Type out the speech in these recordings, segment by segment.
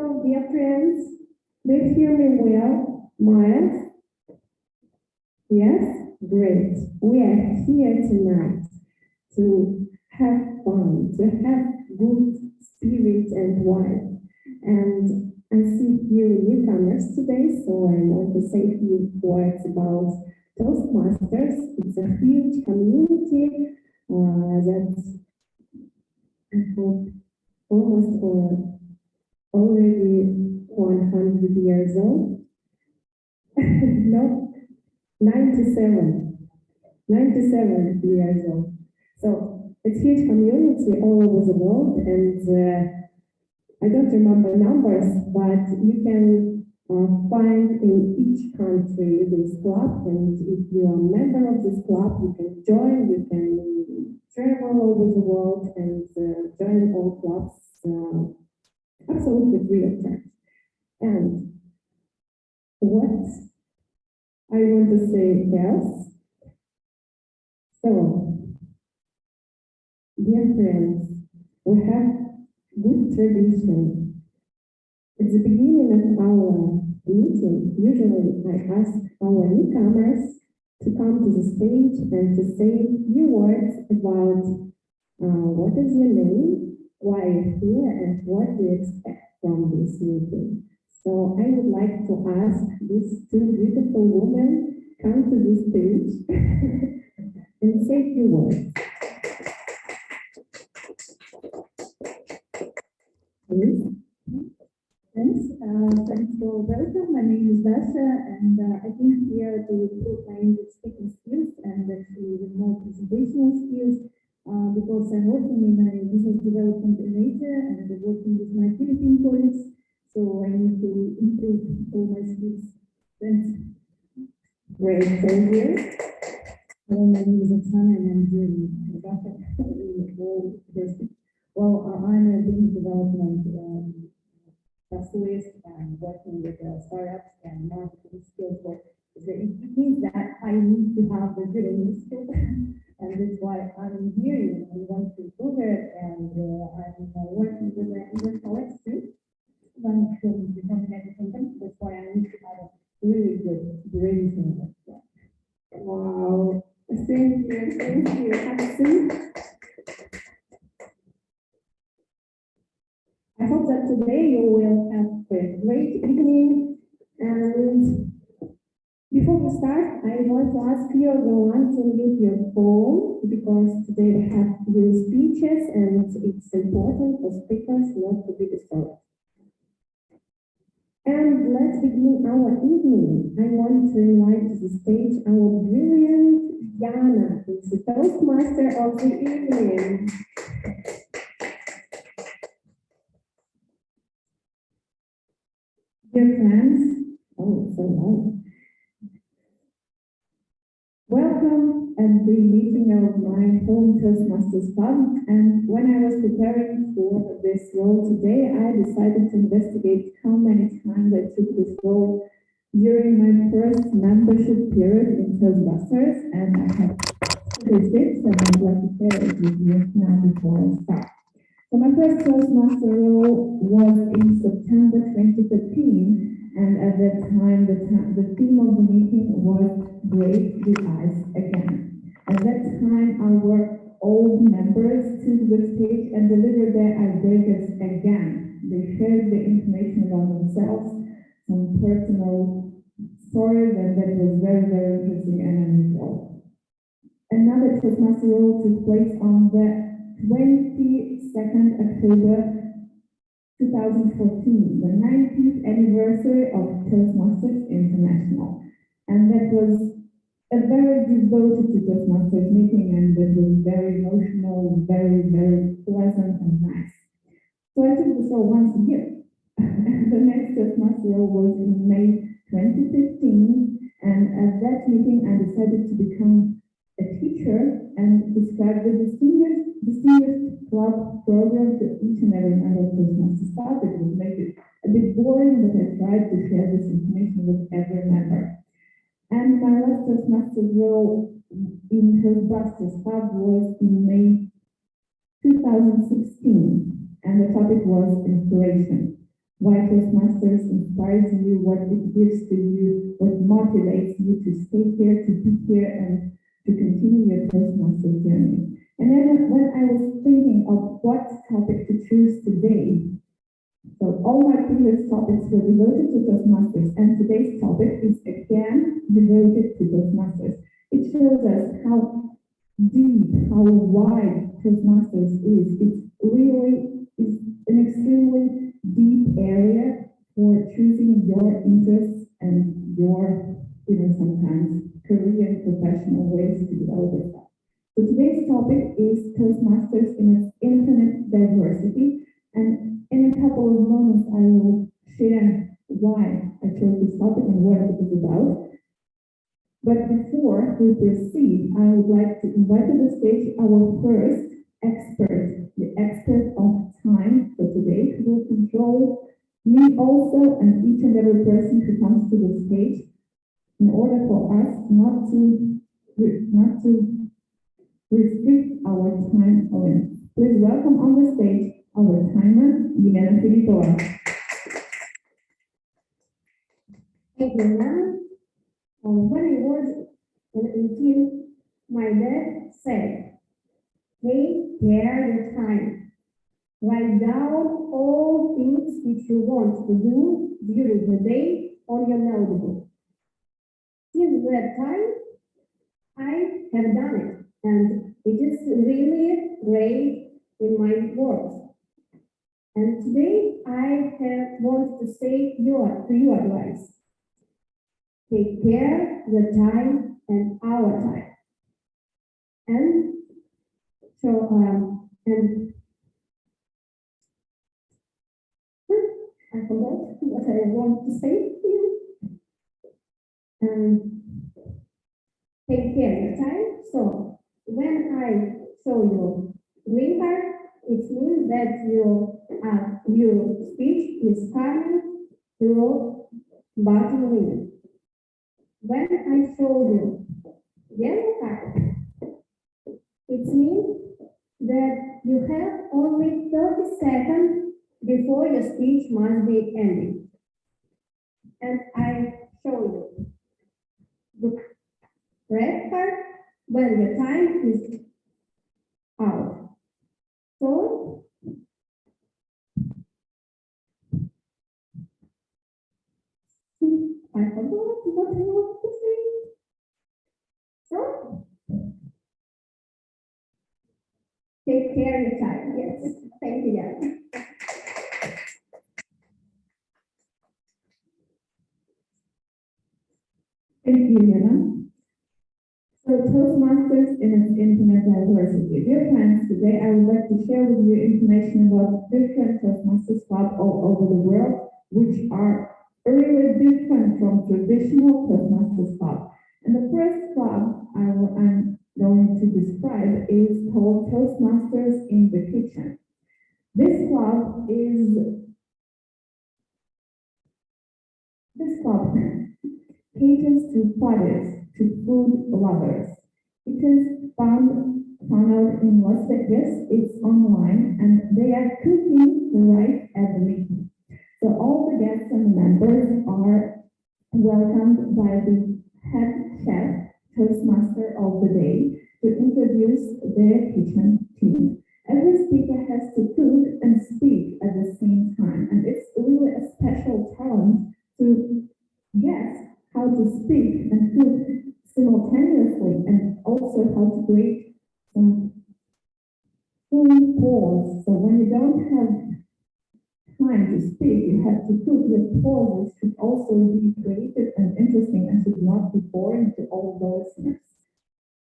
So, dear friends, please hear me well. Miles? Yes? Great. We are here tonight to have fun, to have good spirit and vibe. And I see few newcomers today, so I want to say a few words about Toastmasters. It's a huge community that I hope almost already 100 years old. No, 97. 97 years old. So it's a huge community all over the world, and I don't remember numbers, but you can find in each country this club, and if you are a member of this club, you can join, you can travel over the world and join all clubs absolutely free of charge. And what I want to say else, so dear friends, we have good tradition. At the beginning of our meeting, usually I ask our newcomers to come to the stage and to say a few words about what is your name, why you're here, and what do you expect from this meeting. So I would like to ask these two beautiful women come to the stage and say a few words. Please. Thanks for welcome. My name is Dasha, and I came here to improve my English speaking skills and actually with more presentational skills because I'm working in a business development in Asia and I'm working with my Philippine colleagues, so I need to improve all my skills. Thanks. Great, thank you. Hello, my name is Oksana and I'm here in Russia. Well, I'm a business development specialist and working with startups and marketing skills. But it means that I need to have the good English skills, and that's why I'm here. I want to improve it, and I'm working with the English colleagues too. I'm from the United Kingdom. That's why I need to have a really good grading English. Wow, thank you, thank you. Have a seat. I hope that today you will have a great evening. And before we start, I want to ask you everyone to mute your phone because today we have few speeches and it's important for speakers not to be disturbed. And let's begin our evening. I want to invite to the stage our brilliant Jana, who is the Toastmaster of the evening. Dear friends, oh, it's so loud. Welcome at the meeting of my home Toastmasters Club. And when I was preparing for this role today, I decided to investigate how many times I took this role during my first membership period in Toastbusters, and I have statistics and I'd like to share it with you now before I start. So my first Toastmaster role was in September 2013, and at that time, the theme of the meeting was Break the Ice Again. At that time, our old members took the stage and delivered their icebreakers again. They shared the information about themselves, some personal stories, and that was very, very interesting and unusual. Another Toastmaster role took place on the 22nd October 2014, the 90th anniversary of Toastmasters International. And that was a very devoted to Toastmasters meeting, and that was very emotional, very, very pleasant and nice. So I took this role once a year. The next Toastmaster role was in May 2015, and at that meeting I decided to become a teacher and describe the distinguished club program to each and every member of Toastmasters Club. It would make it a bit boring, but I tried to share this information with every member. And my last Toastmasters role in Toastbusters Club was in May 2016, and the topic was inspiration. why Toastmasters inspires you, what it gives to you, what motivates you to stay here, to be here, and to continue your Toastmasters journey. And then when I was thinking of what topic to choose today, so all my previous topics were devoted to Toastmasters, and today's topic is again devoted to Toastmasters. It shows us how deep, how wide Toastmasters is. It really is an extremely deep area for choosing your interests and your, sometimes career and professional ways to develop yourself. So today's topic is Toastmasters in its infinite diversity, and in a couple of moments I will share why I chose this topic and what it is about. But before we proceed, I would like to invite to the stage our first expert, the expert of time for today, who will control me also and each and every person who comes to the stage in order for us not to restrict our time limit. Please welcome on the stage our timer, Elena Filipova. Thank you, Nana. When I was in 18, my dad said, take care your time. Write down all things which you want to do during the day on your notebook. Since that time, I have done it, and it is really great in my work. And today, I want to say your advice. Take care the time and our time. And so, I forgot what I want to say to you. Take care your time. So when I show you green card, it means that your speech is coming through bottom limit. When I show you yellow card, it means that you have only 30 seconds before your speech must be ending. And I show you the red card when your time is out. So, I forgot what I want to say. So, take care of your time. Yes, thank you, guys. Thank you, Elena. So Toastmasters in its infinite diversity. Dear friends, today I would like to share with you information about different Toastmasters clubs all over the world, which are really different from traditional Toastmasters clubs. And the first club I'm going to describe is called Toastmasters in the Kitchen. This club caters to parties, to food lovers. It is found in Las Vegas. It's online, and they are cooking right at the meeting. So all the guests and members are welcomed by the head chef, Toastmaster of the day, to introduce their kitchen team. Every speaker has to cook and speak at the same time, and it's really a special talent to guess how to speak and cook simultaneously, and also how to create some food pause. So when you don't have time to speak, you have to cook. Your pauses should also be creative and interesting and should not be boring to all the listeners.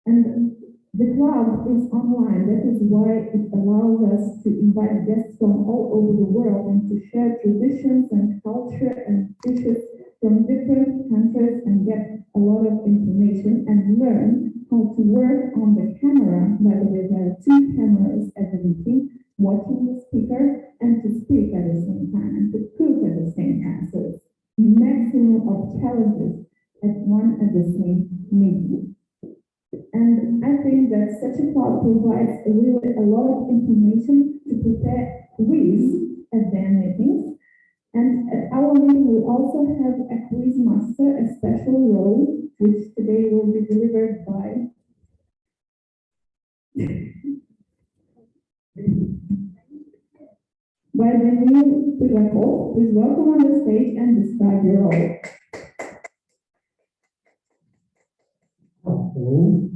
And the club is online. That is why it allows us to invite guests from all over the world and to share traditions and culture and dishes from different countries and get a lot of information and learn how to work on the camera. By the way, there are two cameras at the meeting, watching the speaker and to speak at the same time and to cook at the same time. So it's maximum of challenges at the same meeting. And I think that such a club provides a lot of information to prepare with at their meetings. And at our meeting, we also have a quiz master, a special role, which today will be delivered by Daniel Pirakov. Please welcome on the stage and describe your role. Hello,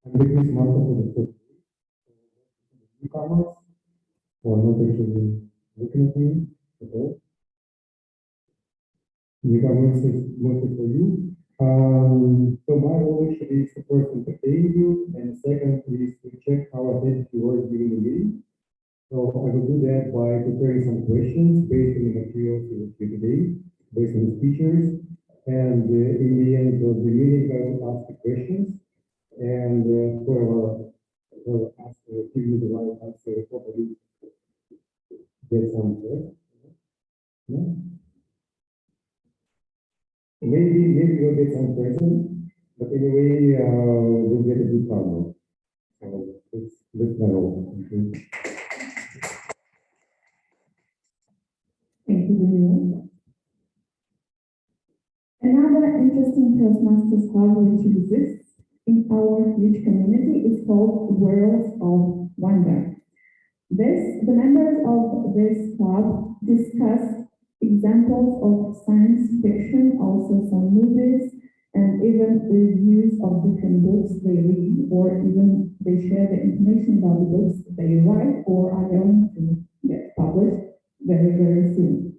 I'm the quiz master for the first newcomers who are not actually looking at me at all. Newcomers is mostly for you. So my role actually is to first entertain you, and second is to check how attentive you are during the meeting. So I will do that by preparing some questions based on the materials we will see today, based on the speakers. And in the end of the meeting, I will ask the questions, and whoever will give me the right answer probably get some first. No? Maybe we'll get some present, but anyway, we'll get a good cover. So that's my role. Okay. Thank you, Daniel. Another interesting Toastmasters club which exists in our huge community is called Worlds of Wonder. The members of this club discuss examples of science fiction, also some movies, and even reviews of different books they read, or even they share the information about the books they write or are going to get published very, very soon.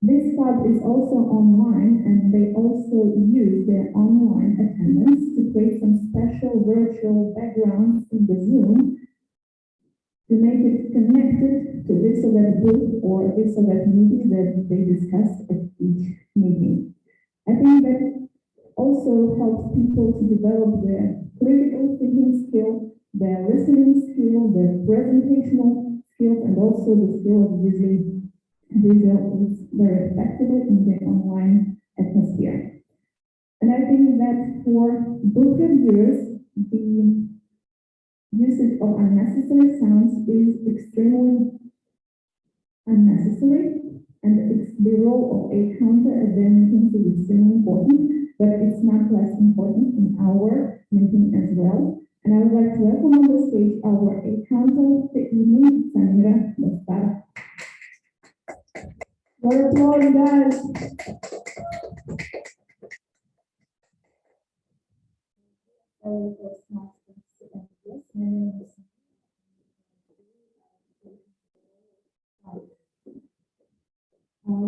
This club is also online, and they also use their online attendance to create some special virtual backgrounds in the Zoom to make it connected to this or that book or this or that movie that they discuss at each meeting. I think that also helps people to develop their critical thinking skill, their listening skill, their presentational skills, and also the skill of using visuals very effectively in the online atmosphere. And I think that for book reviewers, the usage of unnecessary sounds is extremely unnecessary, and it's the role of a counter at their meetings is extremely important, but it's not less important in our meeting as well. And I would like to welcome on the stage our counter of the evening, Samira Mostar. Your applause, guys.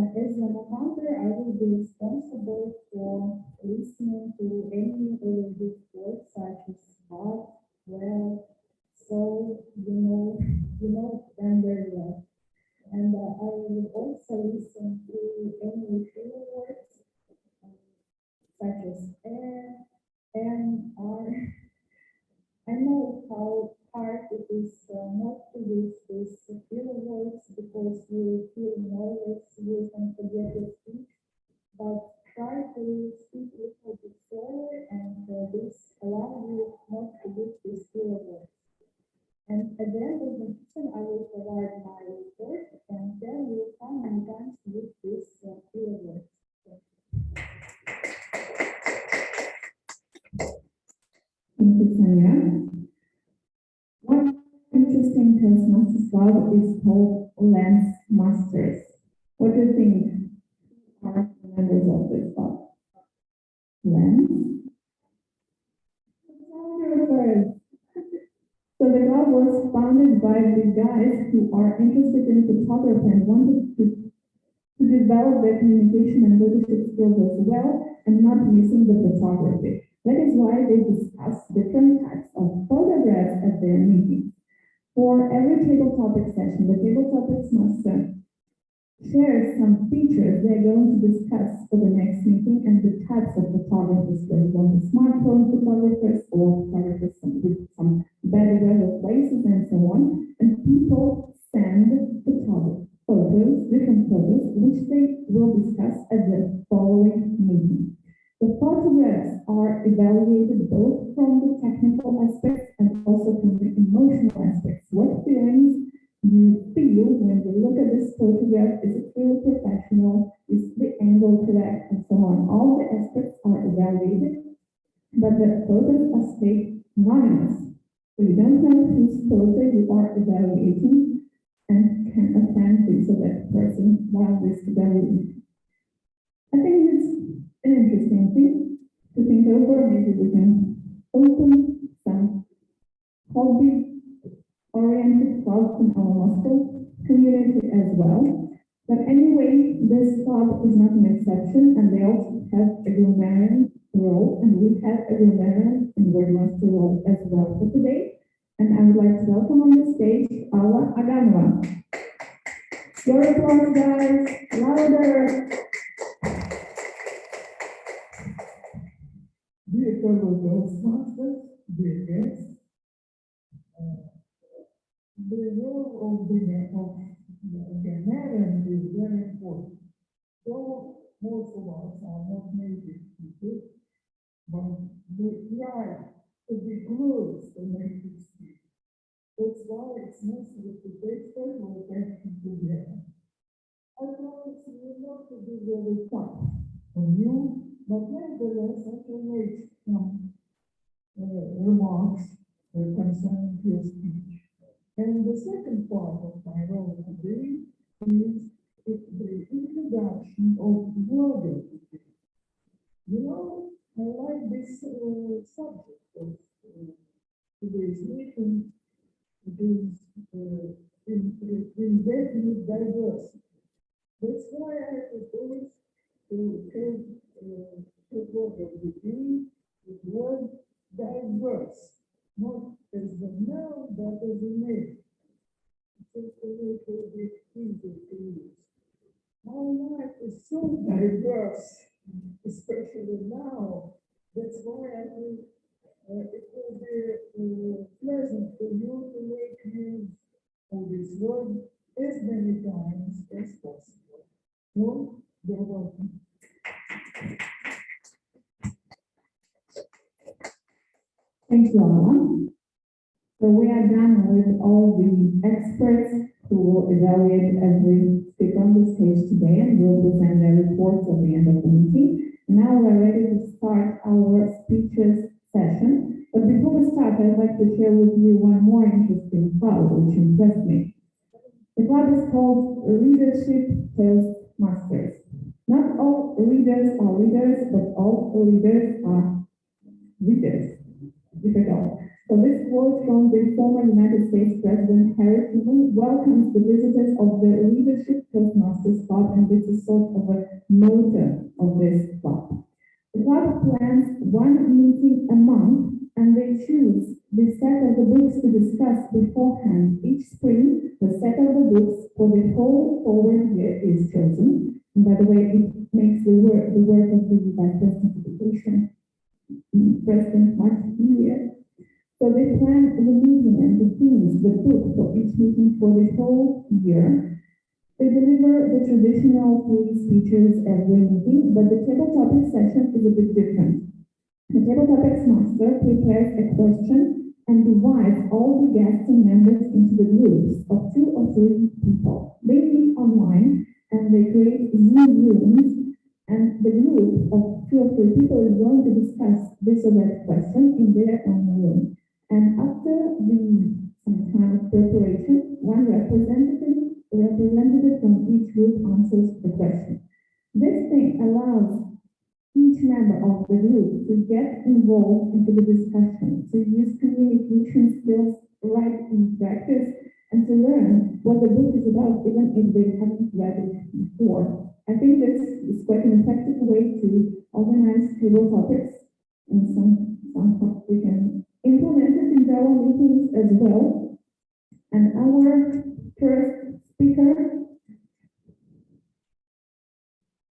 As an accountant, I will be responsible for listening to any of these words such as but, well, so, you know them very well. And I will also listen to any filler words such as and, are. I know how hard it is not to use these filler words because you feel nervous, you can forget your speech, but try to speak a little bit slower, and this allows you not to use these filler words. And at the end of the session, I will provide my report, and then we will find many times to use these filler words. Thank you, Samira. One interesting Toastmasters club is called Lens Masters. What do you think are the members of this club? Lens? So the club was founded by the guys who are interested in photography and wanted to develop their communication and leadership skills as well, and not missing the photography. That is why they discuss different types of photographs at their meetings. For every table topic session, the table topics master shares some features they're going to discuss for the next meeting and the types of photographers, for example, smartphone photographers or photographers with some better weather places and so on. And people send photos, different photos, which they will discuss at the following meeting. The photographs are evaluated both from the technical aspects and also from the emotional aspects. What feelings you feel when you look at this photograph photograph? Is it really professional? Is the angle correct? And so on. All the aspects are evaluated, but the photos are stayed anonymous. So you don't know whose photo you are evaluating and can offend the select person while this evaluation. I think it's an interesting thing to think over. Maybe we can open some hobby-oriented clubs in our Moscow community as well. But anyway, this club is not an exception, and they also have a grammarian role, and we have a grammarian and wordmaster role as well for today. And I would like to welcome on the stage Alla Aganova. Your applause, guys, louder. Dear fellow Toastmasters, dear guests, the role of the grammarian is very important. Though most of us are not native speakers, but we try to be close to native speakers. That's why it's necessary to take several actions together. I promise you not to be very tough on you, but nevertheless, I can make some remarks concerning your speech. And the second part of my role today is the introduction of wording. You know, I like this subject of today's meeting. It is indefinite diversity. That's why I propose to take what of the D, the word diverse, not as the noun, but as a name. It's a little bit easier to use. My life is so diverse, especially now. That's why I think it will be pleasant for you to make use of this word as many times as possible. So, you're welcome. Thank you, Alla. So we are done with all the experts who will evaluate as we speak on the stage today and will present their reports at the end of the meeting. Now we're ready to start our speeches session. But before we start, I'd like to share with you one more interesting club which impressed me. The club is called Leadership Toastmasters. Not all readers are leaders, but all leaders are readers. Difficult. So this quote from the former United States President Harry Truman welcomes the visitors of the Leadership Toastmasters Club, and this is sort of a motto of this club. The club plans one meeting a month, and they choose the set of the books to discuss beforehand. Each spring, the set of the books for the whole forward year is chosen. And by the way, it makes the work of the Vice President President much easier. So they plan the meeting and the themes, the book for each meeting for the whole year. They deliver the traditional 3 speeches every meeting, but the table topic session is a bit different. The table topics master prepares a question and divides all the guests and members into the groups of 2 or 3 people. They meet online and they create Zoom rooms, and the group of 2 or 3 people is going to discuss this or that question in their own room. And after some time of preparation, one representative from each group answers the question. This thing allows each member of the group to get involved into the discussion, to use communication skills right in practice, and to learn what the book is about, even if they haven't read it before. I think this is quite an effective way to organize table topics, and some we can implement it in our meetings as well. And our first speaker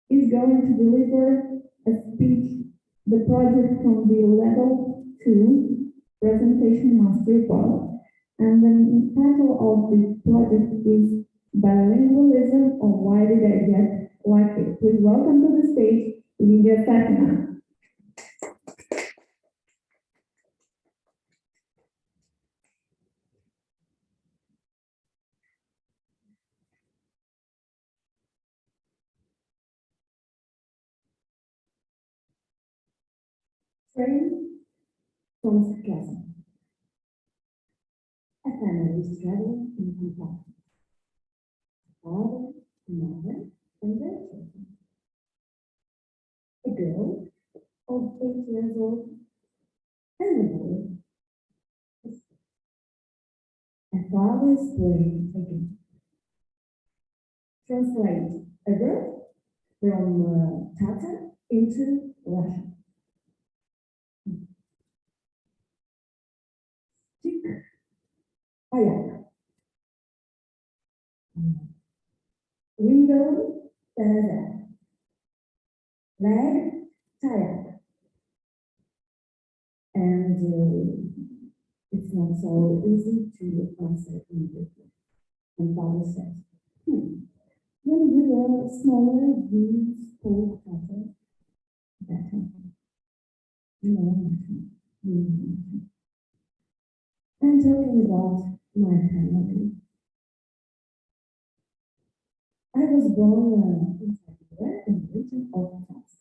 is going to deliver a speech, the project from the level 2 presentation mastery part. And the title of the project is Bilingualism, or Why Did I Get Like It? Please welcome to the stage, Lydia Sakina. Spring from sarcasm. A family is traveling in compartments. Father, mother, and their children. A girl of 8 years old and a boy. A father is playing a game. Translate a word from Tatar into Russian. Stick, ayak. Window, terraza. Leg, tayak. And it's not so easy to answer immediately. And father says, when we were smaller, we spoke better. No, I'm talking about my family. I was born in Siberia in the region of Toast,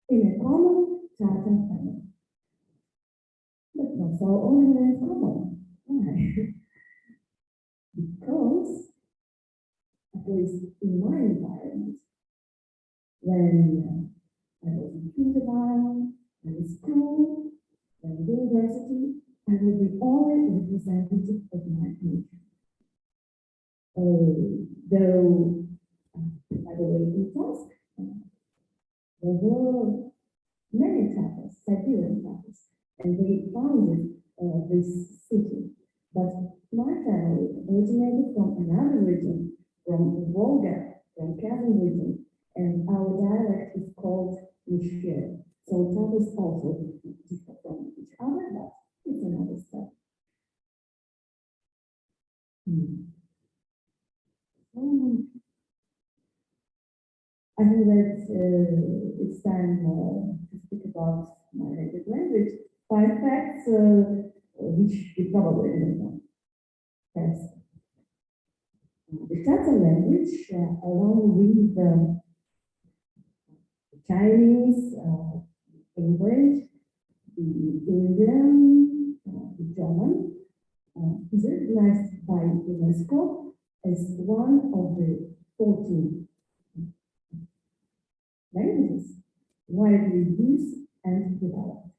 in a common Tatar family. But not so only common. Why? Because, at least in my environment, when I was in kindergarten, in school, and university, I was the only representative of my country. Though, by the way, in Toast, there were many Tatars, Siberian Tatars, and they founded this city. But my family originated from another region, from Volga, from Kazan region, and our dialect is called Mishkir. So Tatars also differ from each other, but it's another step. I think that it's time to speak about my native language. 5 facts which you probably didn't know. First, the Tatar language, along with the Chinese, English, the Indian, the German, is recognized by UNESCO as one of the 14 languages widely used and developed.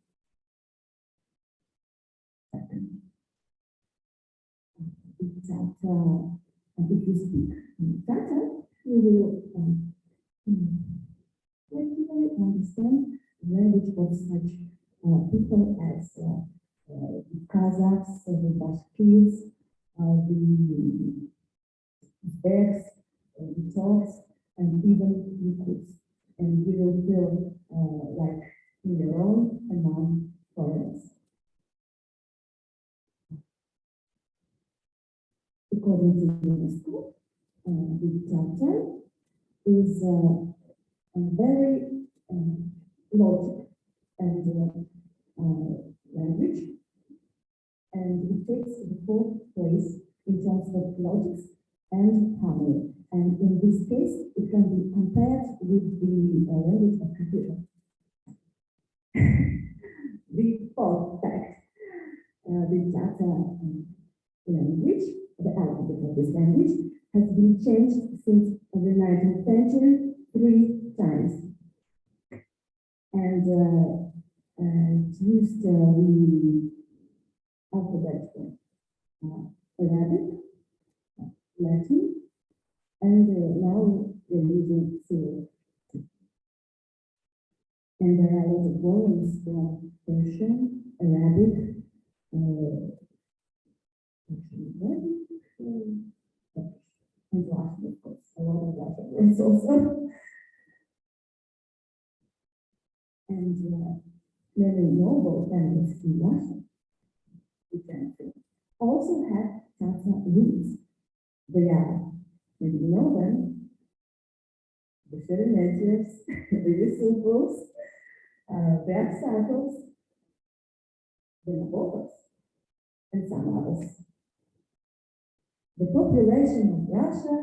Second, if you speak Tatar, you will regularly understand the language of such people as the Kazakhs, the Bashkirs, the Uzbeks, the Turks, and even the Kurds. And you will feel like your own among foreigners. According to UNESCO, the Tatar is a very logic and language, and it takes the 4th place in terms of logics and harmony. And in this case, it can be compared with the language of computer. The 4th fact, the Tatar language, the alphabet of this language, has been changed since the 19th century 3 times. And it used the alphabet Arabic, Latin, and now we're using Syriac. And there are a lot of borrowings from Persian, Arabic, and Russian, of course, a lot of Russian words also. And many noble families in Russia, we can say, also have Tatar roots. They are, maybe you know them, the Sheremetyev, the Yusufovs, the Aksakovs, the Nabokovs, and some others. The population of Russia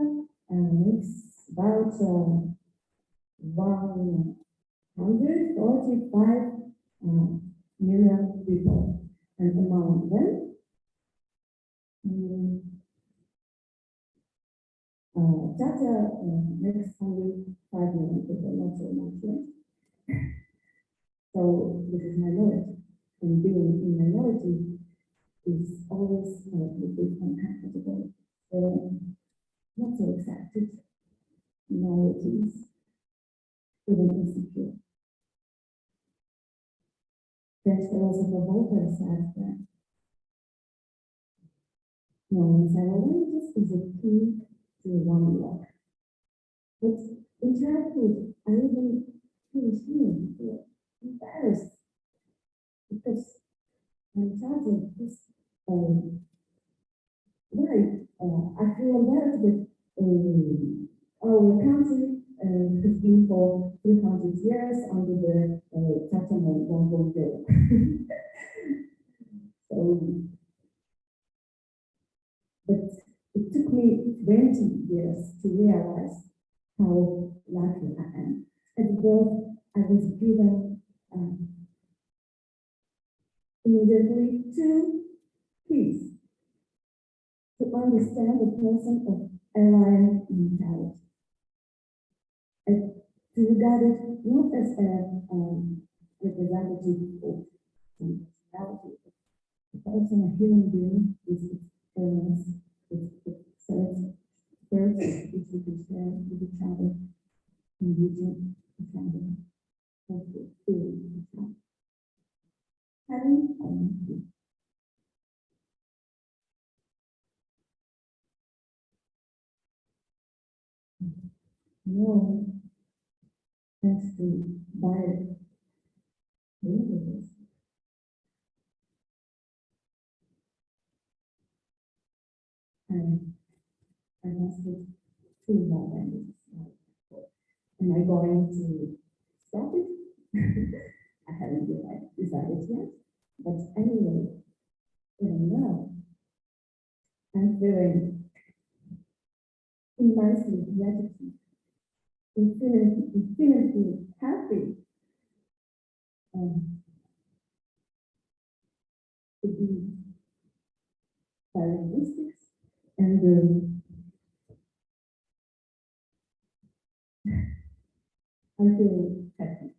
makes about 145 million people. And among them, data makes only 5 million people, not so much yet. So this is minority. And being in minority is always a little bit uncomfortable. Not so accepted. Minorities, even insecure. French philosopher Voltaire said that knowing several languages is a key to one love. But in childhood, I even feel ashamed, feel embarrassed, because in childhood, this, I feel embarrassed that our country has been for 300 years under the Tataman Mongol. So, but it took me 20 years to realize how lucky I am. At birth, I was given immediately 2 keys to understand the person of alien mentality. And to regard it not as a representative of some personality, but also a human being with its illness, with its thirst which we can share with each other, and using each other, also feeling each other. Having empathy. No, thanks to bio languages. I mastered 2 more languages. Am I going to stop it? I haven't decided yet. But anyway, even now, I'm feeling immensely gratitude, infinitely happy to be bilinguistics and I feel happy.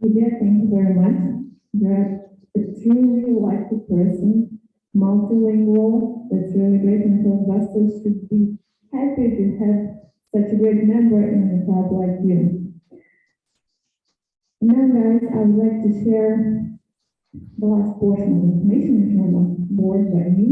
Lydia, thank you very much. You're a truly likable person, multilingual. That's really great, and Toastbusters should be happy to have such a great member in a club like you. Now, guys, I would like to share the last portion of information if you're on board by me.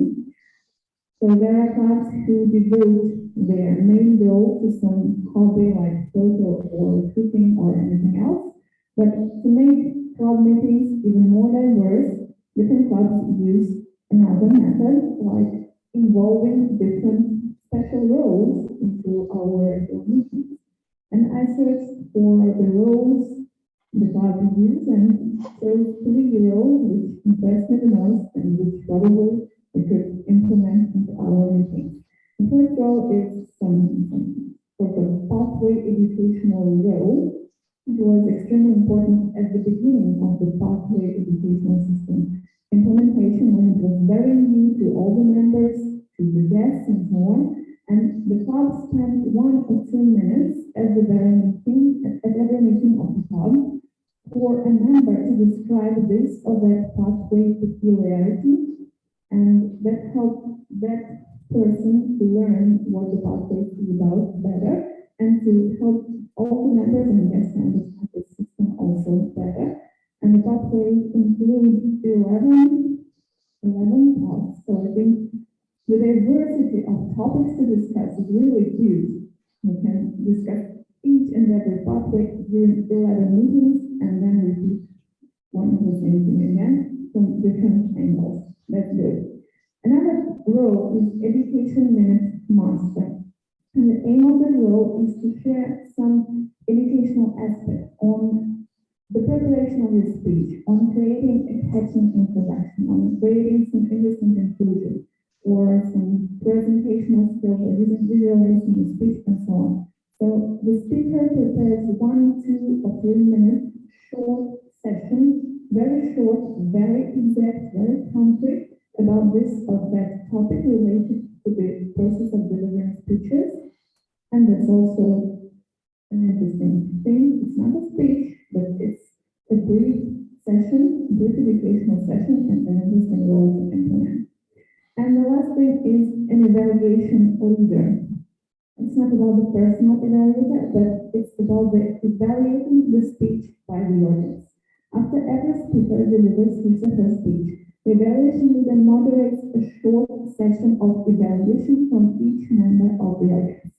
So there are clubs who devote their main goal to some hobby like photo or cooking or anything else. But to make club meetings even more diverse, different clubs use another method, like involving different special roles into our regular meetings. And I searched for the roles the club use and chose 3 roles which impressed me the most and which probably we could implement into our meetings. The first role is some sort of pathway educational role. It was extremely important at the beginning of the pathway educational system implementation when it was very new to all the members, to the guests and so on. And the club spent 1 or 2 minutes at the very meeting, at every meeting of the club for a member to describe this or that pathway peculiarity, and that helped that person to learn what the pathway is about better and to help all the members and guests understand the system also better. And the pathway includes 11 paths. So I think the diversity of topics to discuss is really huge. We can discuss each and every pathway during 11 meetings and then repeat one of the same thing again from different angles. That's good. Another role is education minute master. And the aim of the role is to share some educational aspect on the preparation of your speech, on creating a catching introduction, on creating some interesting conclusions, or some presentational skills or using visualization in speech and so on. So the speaker prepares 1, 2, or 3 minute short session, very short, very exact, very concrete about this or that topic related to the process of delivering speeches. And that's also an interesting thing. It's not a speech, but it's a brief session, brief educational session, and an interesting role to implement. And the last thing is an evaluation leader. It's not about the personal evaluator, but it's about the evaluating the speech by the audience. After every speaker delivers his or her speech, the evaluation leader moderates a short session of evaluation from each member of the audience.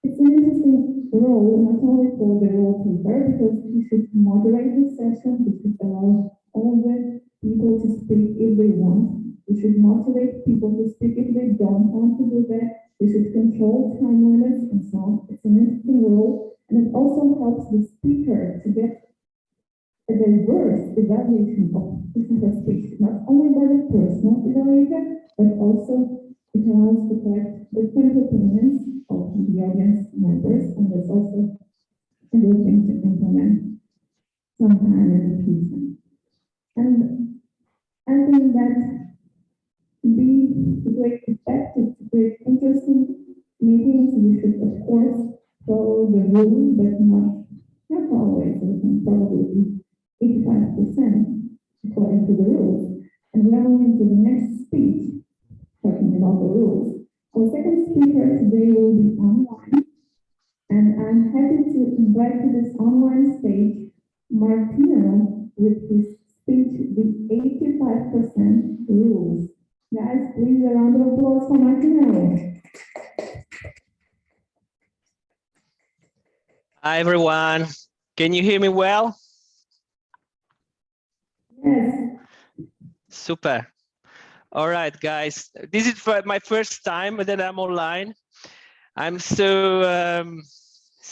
It's an interesting role, not only for the role taker, because he should moderate the session, he should allow all the people to speak if they want. We should motivate people to speak if they don't want to do that. We should control time limits and so on. It's an interesting role, and it also helps the speaker to get a diverse evaluation of his or her speech, not only by the personal evaluator, but also it allows to collect different opinions of the audience members, and that's also a good thing to implement sometime in the future. And I think that to be great effective, to create interesting meetings, we should of course follow the rule, but not always. We can probably be 85% according to the rules. And we are moving to the next speech, talking about the rules. Our second speaker today will be online, and I'm happy to invite to this online stage Martino with his speech, The 85% Rules. Guys, please a round of applause for Martino. Hi, everyone. Can you hear me well? Yes. Super. All right, guys. This is my first time that I'm online. I'm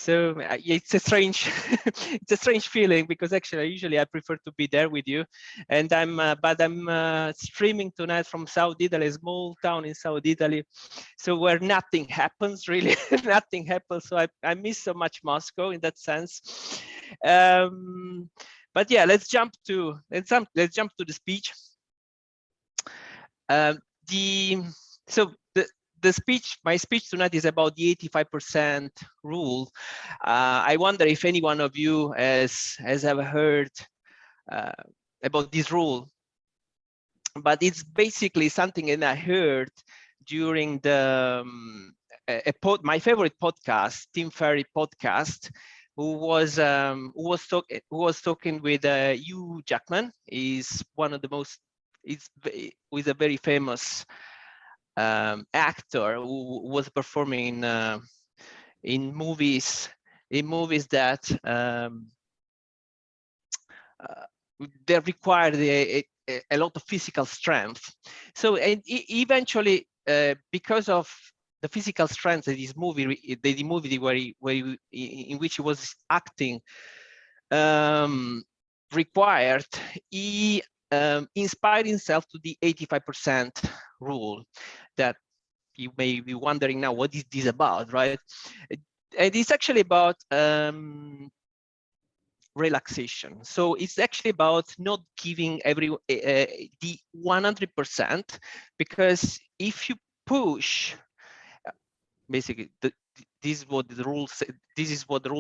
it's a strange it's a strange feeling, because actually usually I prefer to be there with you, and I'm streaming tonight from South Italy, a small town in South Italy, so where nothing happens really. Nothing happens, so I miss so much Moscow in that sense. But yeah, let's jump to the speech. My speech tonight is about the 85% rule. I wonder if any one of you has ever heard about this rule, but it's basically something that I heard during the my favorite podcast, Tim Ferry podcast, who was talking with Hugh Jackman. He's one of the most, with a very famous actor who was performing in movies that they required a lot of physical strength. So eventually, because of the physical strength that this movie, the movie in which he was acting required, he inspired himself to the 85% rule. That you may be wondering now, what is this about, right? And it's actually about relaxation. So it's actually about not giving the 100%, because if you push, basically this is what the rule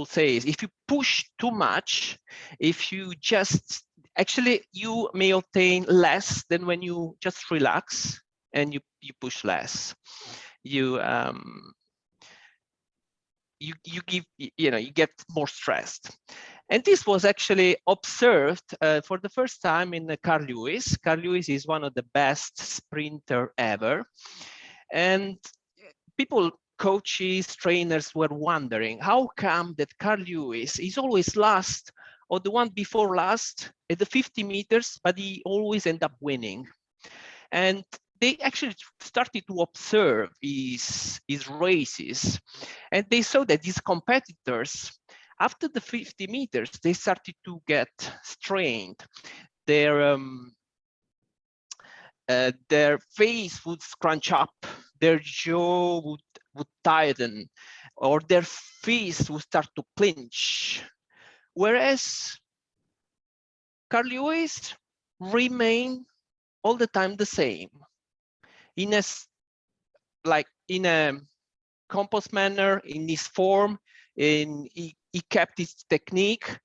says. If you push too much, if you just you may obtain less than when you just relax and you push less. You get more stressed. And this was actually observed for the first time in Carl Lewis. Carl Lewis is one of the best sprinter ever. And people, coaches, trainers were wondering, how come that Carl Lewis is always last, or the one before last at the 50 meters, but he always end up winning? And they actually started to observe his races, and they saw that these competitors, after the 50 meters, they started to get strained. Their their face would scrunch up, their jaw would tighten, or their face would start to clench. Whereas Carl Lewis remain all the time the same, in a composed manner, in his form, he kept his technique,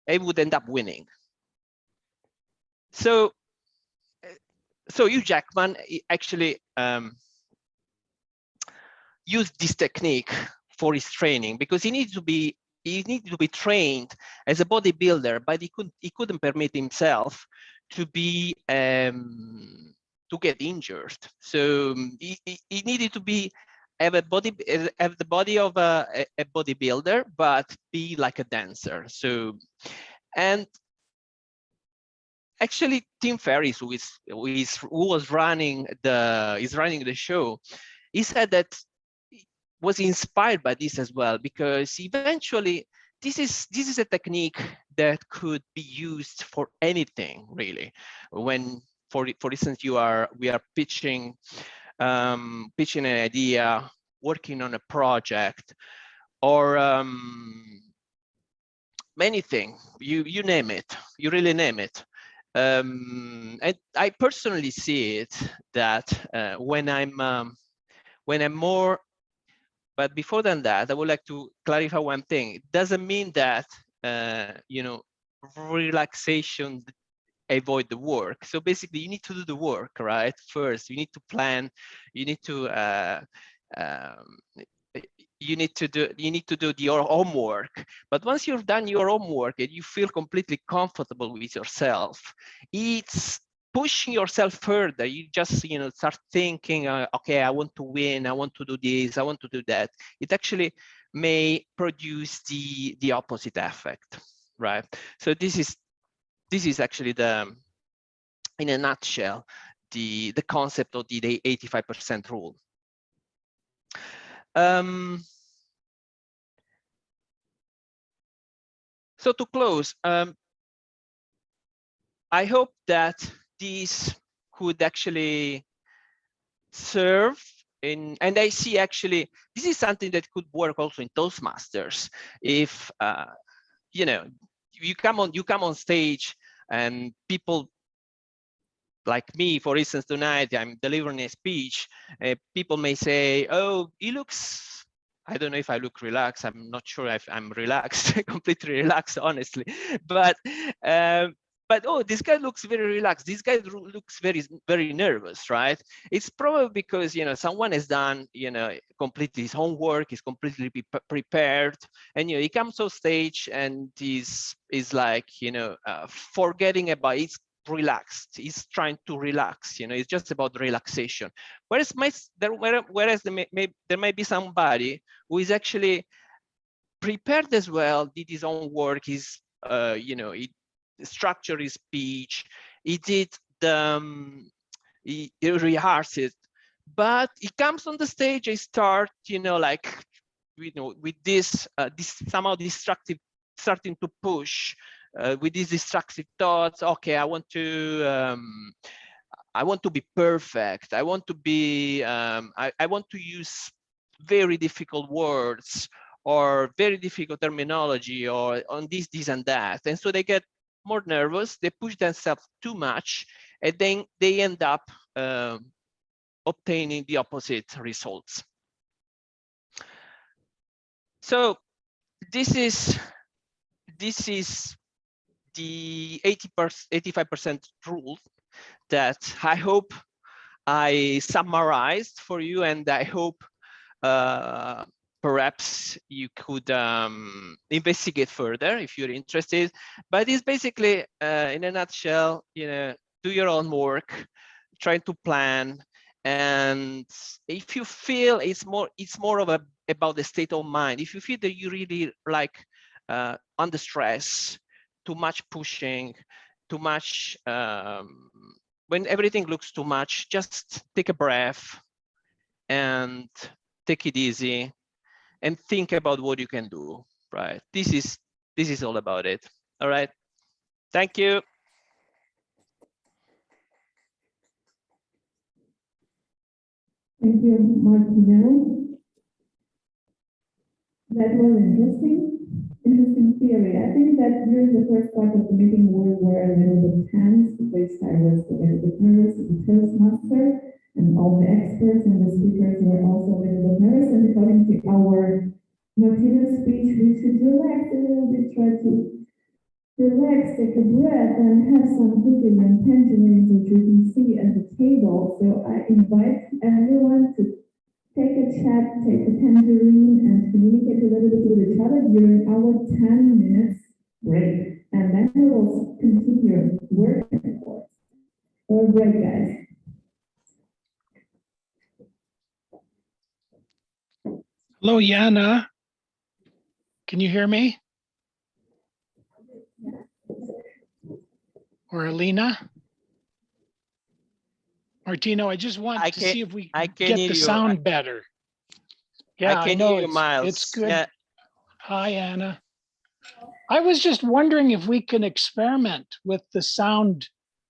and would end up winning. So Hugh Jackman actually used this technique for his training, because he needed to be trained as a bodybuilder, but he couldn't permit himself to be to get injured. So he needed to have the body of a bodybuilder, but be like a dancer. So, and actually Tim Ferriss, who was running the show, he said that was inspired by this as well, because eventually this is a technique that could be used for anything, really. When for instance we are pitching an idea, working on a project, or anything, you name it, you really name it. And I personally see it that when I'm more, but before than that, I would like to clarify one thing. It doesn't mean that relaxation avoid the work. So basically, you need to do the work, right? First, you need to plan. You need to do your homework. But once you've done your homework and you feel completely comfortable with yourself, it's pushing yourself further. You just start thinking, okay, I want to win, I want to do this, I want to do that. It actually may produce the opposite effect, right? So this is actually in a nutshell, the concept of the 85% rule. So to close, I hope that this could actually serve and I see actually this is something that could work also in Toastmasters. If you come on stage and people like me, for instance, tonight I'm delivering a speech, people may say, oh, he looks, I don't know if I look relaxed. I'm not sure if I'm relaxed, completely relaxed, honestly. But oh, this guy looks very relaxed. This guy looks very nervous, right? It's probably because someone has done completely his homework, is completely prepared, and he comes on stage and is like forgetting about it. Relaxed. He's trying to relax. It's just about relaxation. Whereas there might be somebody who is actually prepared as well, did his own work, he structured his speech, he did he rehearsed it, but he comes on the stage and start with this somehow destructive, starting to push with these destructive thoughts. Okay, I want to be perfect. I want to be I want to use very difficult words or very difficult terminology or on this and that, and so they get more nervous, they push themselves too much, and then they end up obtaining the opposite results. So this is the 85% rule that I hope I summarized for you, and I hope perhaps you could investigate further if you're interested. But it's basically, in a nutshell, do your own work, try to plan, and if you feel it's more of about the state of mind. If you feel that you really like under stress, too much pushing, too much, when everything looks too much, just take a breath and take it easy and think about what you can do, right? This is all about it. All right. Thank you. Thank you, Martino. That was interesting theory. I think that during the first part of the meeting we were a little bit tense because I was a little bit nervous as a Toastmaster, and all the experts and the speakers were also a little bit nervous. And according to our Martino's speech, we should relax a little bit, try to relax, take a breath, and have some cooking and tangerines that you can see at the table. So I invite everyone to take a chat, take a tangerine, and communicate a little bit with each other during our 10 minutes break. And then we will continue working for it. All right, guys. Hello, Yana. Can you hear me? Or Alina? Martino, I just want to see if we I can get hear the you. sound better. Yeah, I can know hear you, Miles. it's good. Yeah. Hi, Anna. I was just wondering if we can experiment with the sound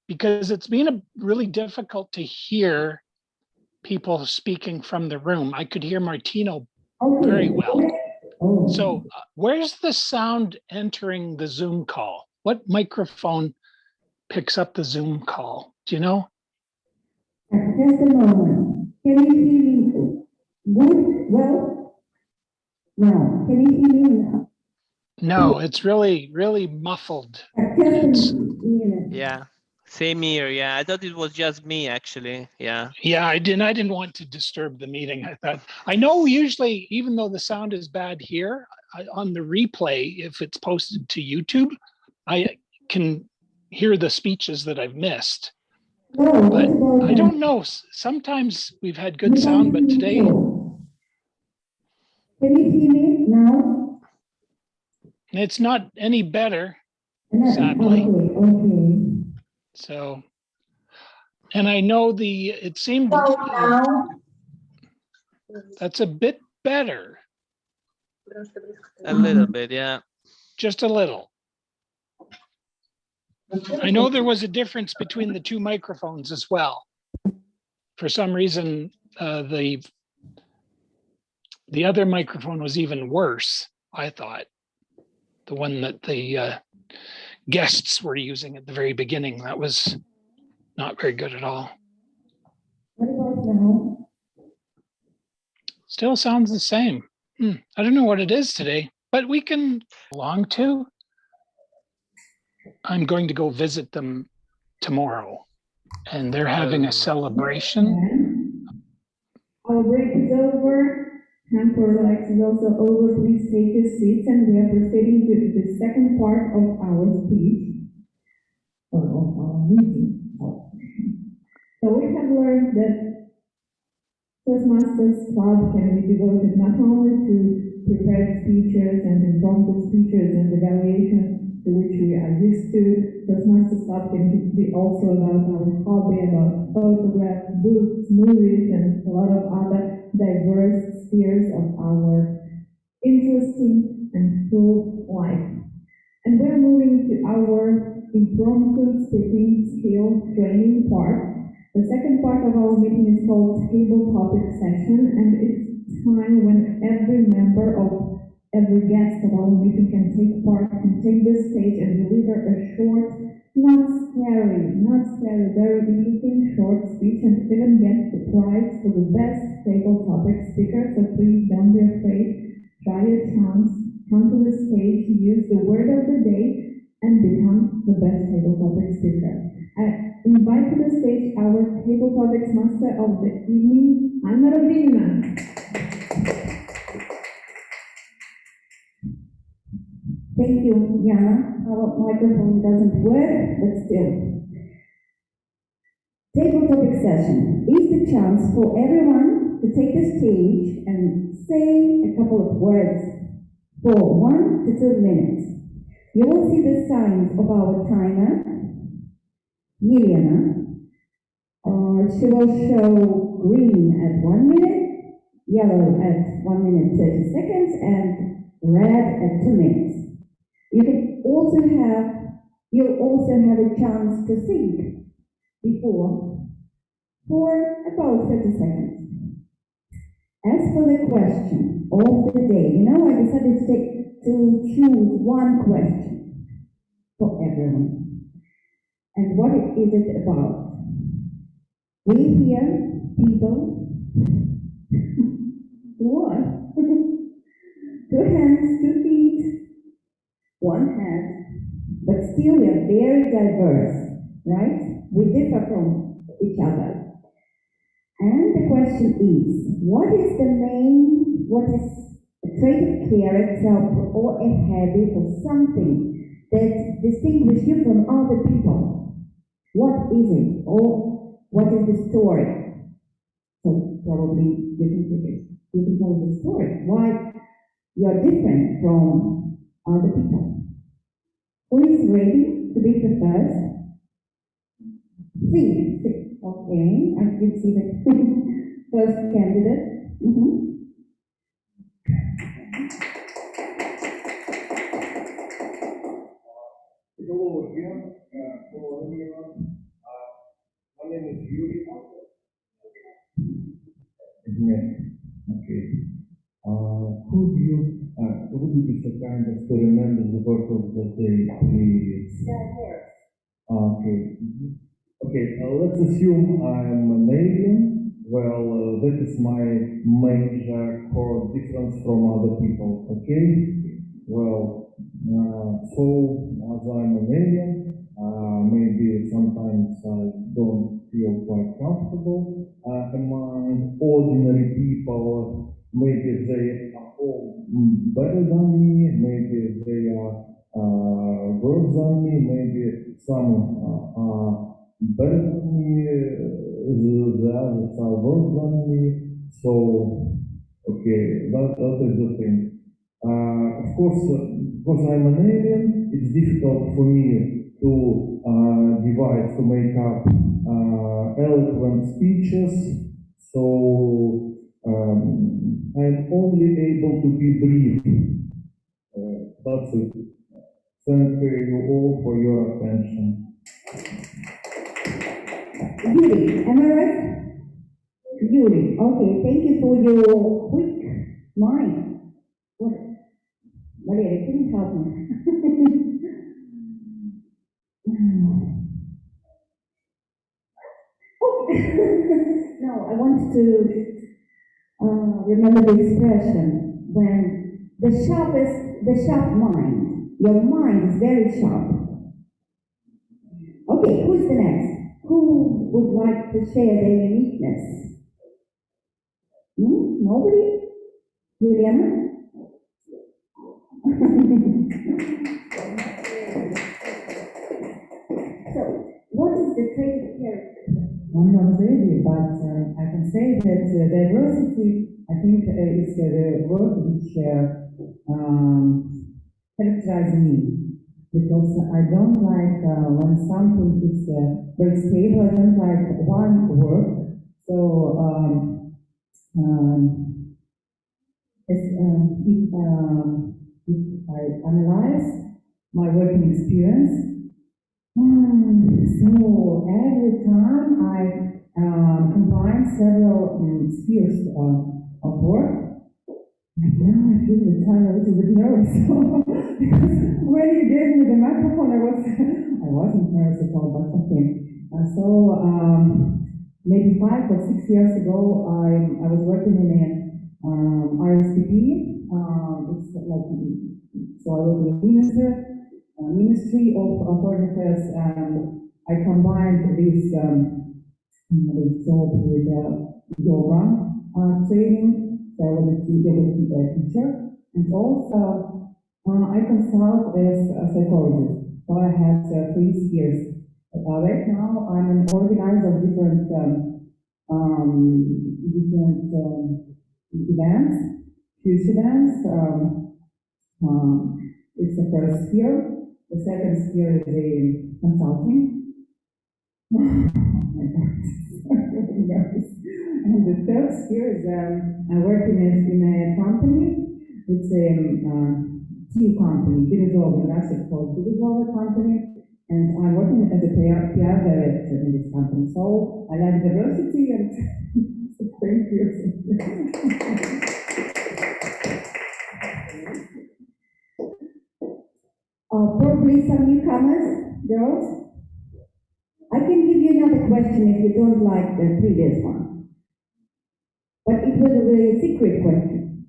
because it's been really difficult to hear people speaking from the room. I could hear Martino very well. So where's the sound entering the Zoom call? What microphone picks up the Zoom call? Do you know? Just a moment. Can you hear me good? Well, now, can you hear me now? No, it's really, really muffled. Just a minute. Yeah. Same here. Yeah. I thought it was just me, actually. Yeah. Yeah, I didn't want to disturb the meeting. I thought, I know usually, even though the sound is bad here, on the replay, if it's posted to YouTube, I can hear the speeches that I've missed. But I don't know. Sometimes we've had good sound, but today. Can you hear me now? It's not any better, sadly. Okay. So, and I know it seemed that's a bit better. A little bit. Yeah. Just a little. I know there was a difference between the two microphones as well. For some reason, the other microphone was even worse, I thought. The one that the guests were using at the very beginning, that was not very good at all. What about now? Still sounds the same. I don't know what it is today, but we can belong to. I'm going to go visit them tomorrow, and they're having a celebration. Our break is over. Time for relax is also over. Please take your seats, and we are proceeding to the second part of our speech, or of our meeting. So we have learned that Toastmasters Club can be devoted not only to prepared speeches and impromptu speeches and evaluations to which we are used to. Toastmasters Club can be also about our hobby, about photographs, books, movies, and a lot of other diverse spheres of our interesting and full life. And we're moving to our impromptu speaking skill training part. The second part of our meeting is called table topic session, and it's time when every member of every guest of our meeting can take part, can take the stage and deliver a short, not scary, very interesting short speech, and even get the prize for the best table topic speaker. So please don't be afraid, try your chance, come to the stage, use the word of the day, and become the best table topic speaker. I invite to the stage our table topics master of the evening, Anna Rodina. Thank you, Yana. Our microphone doesn't work, but still. Table topic session is the chance for everyone to take the stage and say a couple of words for 1 to 2 minutes. You will see the signs of our timer, Yelena. She will show green at 1 minute, yellow at 1 minute 30 seconds, and red at 2 minutes. You'll also have a chance to think before for about 30 seconds. As for the question of the day, I decided to choose one question for everyone. And what is it about? We here, people, what? Two hands, 2 feet, one head, but still we are very diverse, right? We differ from each other. And the question is, what is a trait of character or a habit or something that distinguishes you from other people? What is it? Or what is the story? So probably you can tell the story. Why you are different from other people. Who is ready to be the first? Think. Okay, I can see the first candidate. Hello again. Hello everyone. My name is Yuri. Okay. Would you be so kind as to remember the word of the day, please? Okay. Okay, let's assume I'm an alien. Well, that is my major core difference from other people, okay? Well, so as I'm an alien, maybe sometimes I don't feel quite comfortable among ordinary people. Maybe they are all better than me, maybe they are worse than me, maybe some are better than me, the others are worse than me. So, okay, that is the thing. Of course, because I'm an alien, it's difficult for me to make up eloquent speeches. So I'm only able to be brief. That's it. Thank you all for your attention. Yuri, am I right? Yuri, okay, thank you for your quick mind. What? Maria, can you help me? No, I want to remember the expression when the sharp mind, your mind is very sharp. Okay, who's the next? Who would like to share their uniqueness? Nobody? Juliana? So, what is the trait of character? I'm not ready, but I can say that diversity, I think, is the word which characterizes me. Because I don't like when something is very stable, I don't like one word. So, if I analyze my working experience, so every time I combine several spheres of work, like now I feel the time a little bit nervous. Because when you gave me the microphone, I wasn't nervous at all, but okay. Maybe 5 or 6 years ago, I was working in a RSPP. It's like, so I was in the Ministry of Foreign Affairs, and I combined this job with yoga training. So I was a teacher, and also I consult as a psychologist. So I had 3 years. Right now I'm an organizer of different events, huge events. It's the first sphere. The second sphere is a consulting. Oh my God, I'm really nervous. And the third sphere is I'm working in a company. It's a tea company, Bidizova, that's called Bidizova company. And I'm working as a PR director in this company. So I like diversity and Thank you. Probably some newcomers, girls. I can give you another question if you don't like the previous one. But it was a very secret question.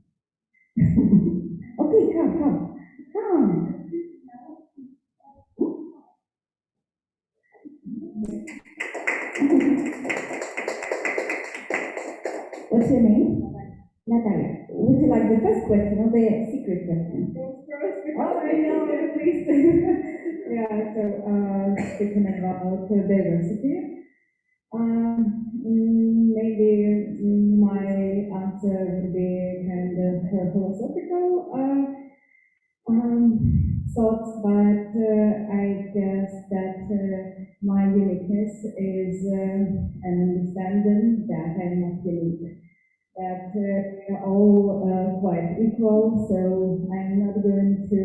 Okay, come. What's your name? Natalia. Would you like the first question or the secret question? First, because I know at least. Yeah, so speaking about diversity, maybe my answer would be kind of philosophical thoughts, but I guess that my uniqueness is an understanding that I'm not unique, that we're all quite equal, so I'm not going to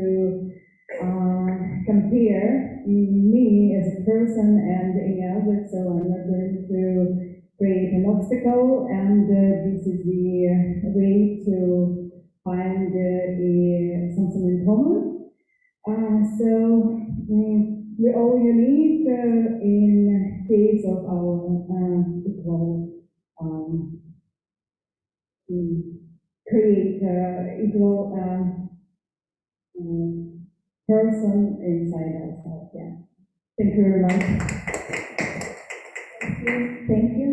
compare me as a person and any other, so I'm not going to create an obstacle, and this is the way to find something in common. So we're all unique in case of our equal create equal person inside ourselves. Yeah. Thank you very much. Thank you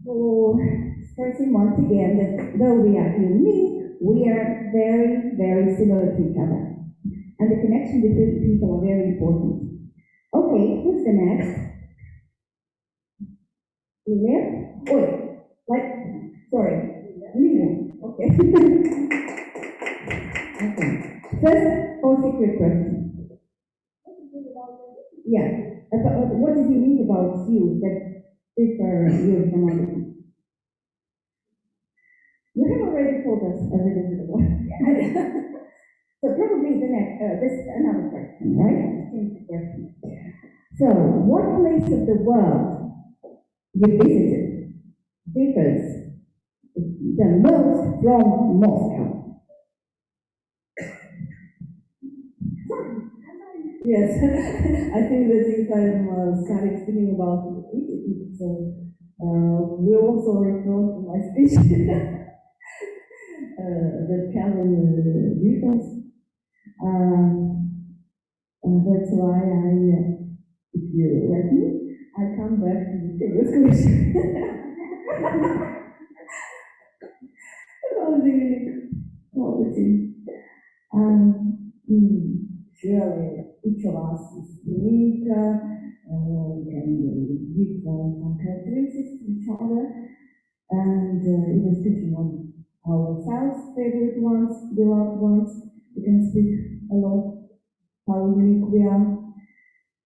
for stressing once again that though we are unique, we are very, very similar to each other. And the connection between people are very important. Okay, who's the next? Lilian? Sorry. Lilian. Okay. Okay. First, or secret question. Yeah. What is unique about you that differ you from other people? You have already told us a little bit about. So probably the next, this another question, right? Change the question. So, what place of the world you visited differs the most from Moscow? Yes, I think that if I'm starting speaking about Egypt, so we also refer to my speech that Calvin differs. That's why if you let me, I come back to the previous question. About the unique quality. Surely each of us is unique, can give some characteristics to each other, and even speaking on ourselves, favorite ones, beloved ones, we can speak a lot how unique we are.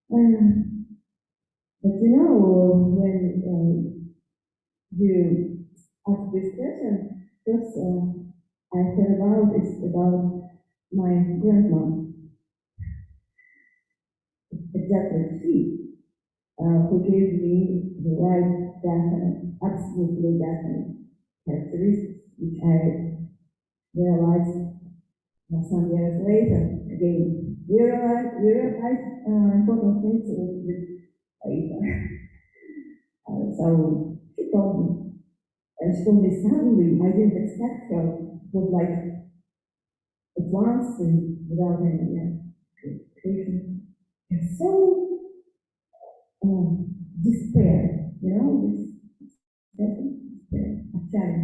But you know, when you ask this question, first I thought about it's about my grandma. Exactly she who gave me the right, definite, absolutely definite characteristics, which I realized some years later. Again, we realize important things with later. So she told me, and she told me suddenly, I didn't expect her, would like at once and without any education. And so despair, you know, despair, a child.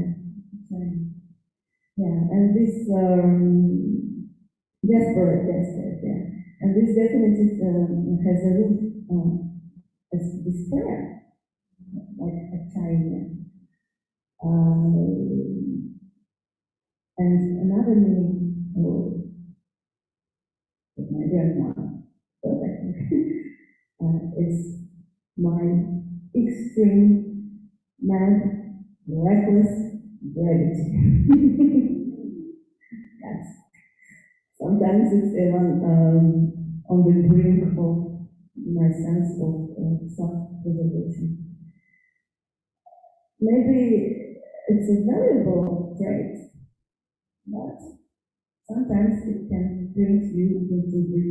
Yeah, and this desperate, yeah. And this definitely has a root as despair, like a child. And another meaning of my grandma, is my extreme, mad, reckless gratitude. Yes. Sometimes it's even on the brink of my sense of self-preservation. Maybe it's a valuable trait, but sometimes it can bring you into the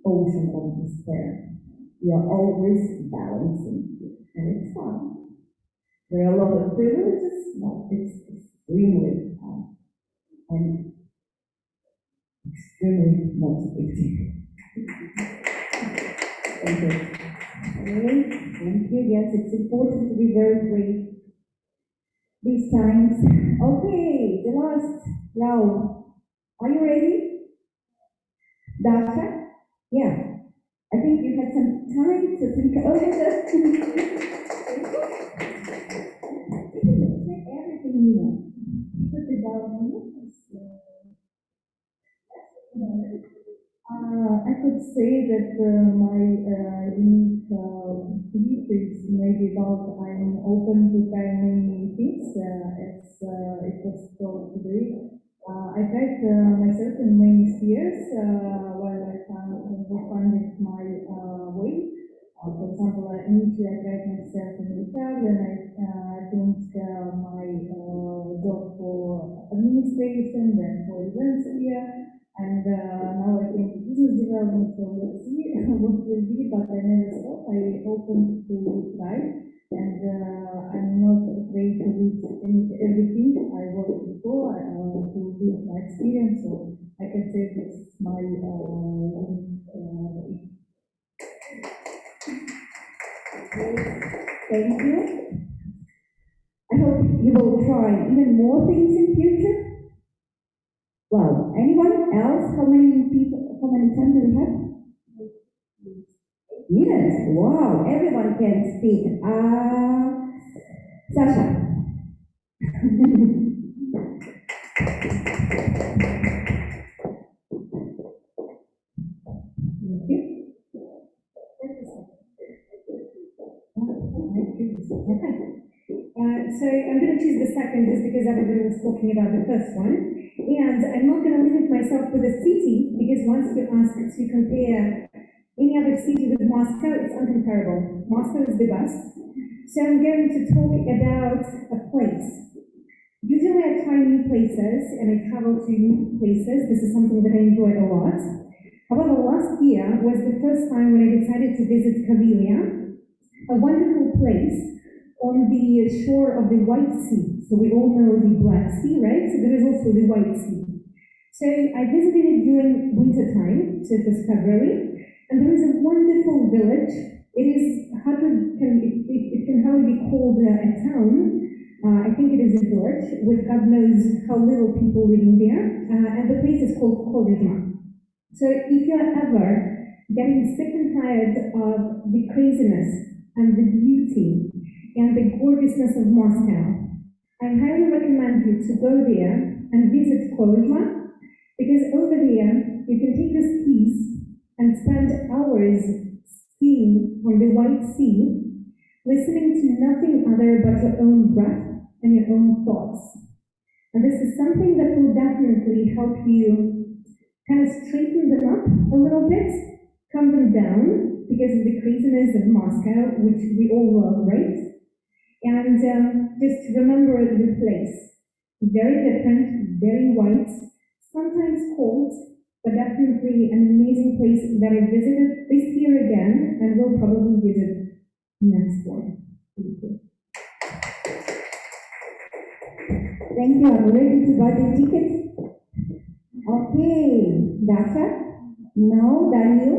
ocean of despair. You're always balancing, and it's fun. There are a lot of privileges, but it's extremely fun and extremely motivating. Thank you. Okay, thank you. Yes, it's important to be very brave these times. Okay, the last round. Are you ready? Dasha? Yeah. I think you had some time to think over this. Everything you want. It's about I could say that my unique belief is maybe about I'm open to try many things, as it was told today. I tried myself in many spheres while I found my way. For example, initially I tried myself in retail, then I finished my job for administration, then for events here. And now I came to business development, so let's see what will be, but I never stop. I open to try, and I'm not afraid to do everything I worked before, to do my experience, so I can say this is my thank you. I hope you will try even more things in future. Well, anyone else? How many people, how many times do we have? Yes, wow, everyone can speak. Sasha. Thank you. So I'm going to choose the second just because everybody was talking about the first one. And I'm not going to limit myself with a city because once you ask to compare any other city with Moscow, it's uncomparable. Moscow is the best. So I'm going to talk about a place. Usually I try new places and I travel to new places. This is something that I enjoy a lot. However, last year was the first time when I decided to visit Kavilia, a wonderful place on the shore of the White Sea. So we all know the Black Sea, right? So there is also the White Sea. So I visited it during winter time, so it was February, and there is a wonderful village. It is it can hardly be called a town. I think it is a village with God knows how little people living there, and the place is called Kolyzma. So if you're ever getting sick and tired of the craziness and the beauty and the gorgeousness of Moscow, I highly recommend you to go there and visit Kolyzma, because over there you can take the skis and spend hours skiing on the White Sea, listening to nothing other but your own breath and your own thoughts. And this is something that will definitely help you kind of straighten them up a little bit, calm them down because of the craziness of Moscow, which we all love, right? And just remember the place. Very different, very white, sometimes cold, but definitely an amazing place that I visited this year again and will probably visit next one. Thank you. Thank you. I'm ready to buy the ticket. Okay, Dasha? No, Daniel?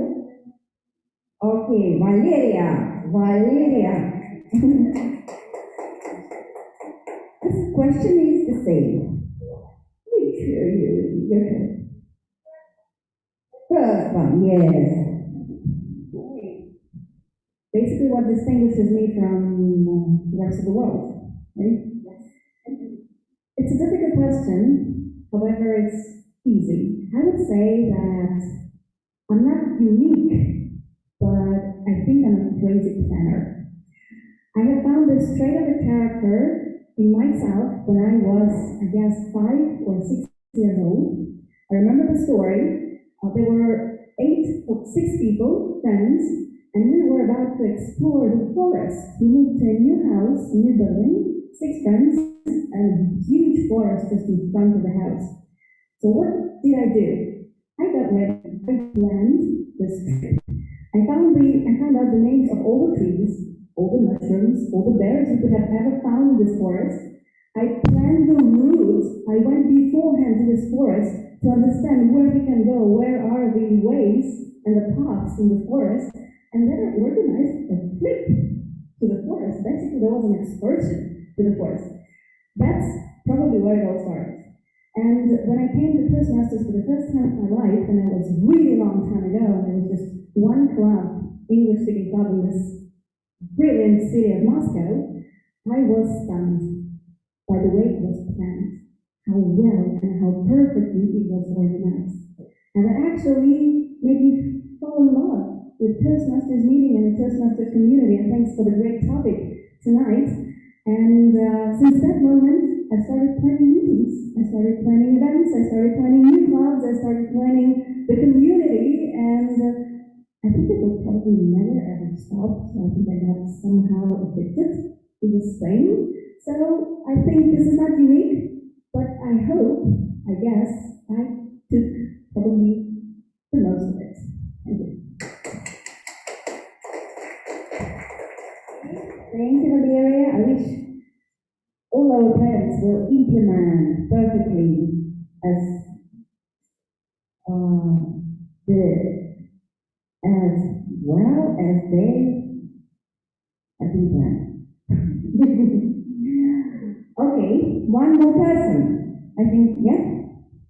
Okay, Valeria. This question is the same. Which your turn. First one, yes. Basically what distinguishes me from the rest of the world, right? It's a difficult question, however it's easy. I would say that I'm not unique, but I think I'm a crazy planner. I have found this trait of a character in myself when I was, I guess, 5 or 6 years old. I remember the story. There were 6 people, friends, and we were about to explore the forest. We moved to a new house, new building, 6 friends, and a huge forest just in front of the house. So what did I do? I got ready, I planned this trip. I found out the names of all the trees, all the mushrooms, all the berries you could have ever found in this forest. I planned the route. I went beforehand to this forest to understand where we can go, where are the ways and the paths in the forest, and then I organized a trip to the forest. Basically, there was an excursion to the forest. That's probably where it all started. And when I came to Toastmasters for the first time in my life, and it was a really long time ago, and there was just one club, English-speaking club in this brilliant city of Moscow, I was stunned by the way it was planned, how well and how perfectly it was organized. And it actually made me fall in love with Toastmasters meeting and the Toastmasters community, and thanks for the great topic tonight. And since that moment, I started planning meetings, I started planning events, I started planning new clubs, I started planning the community, and I think it will probably never ever stop. So I think I got somehow addicted to this thing. So I think this is not unique, but I hope, I guess, I took probably the most of it. Thank you. Thank you, Valeria. I wish all our parents will implement perfectly as well as they have been planned. Okay, one more person. I think, yeah,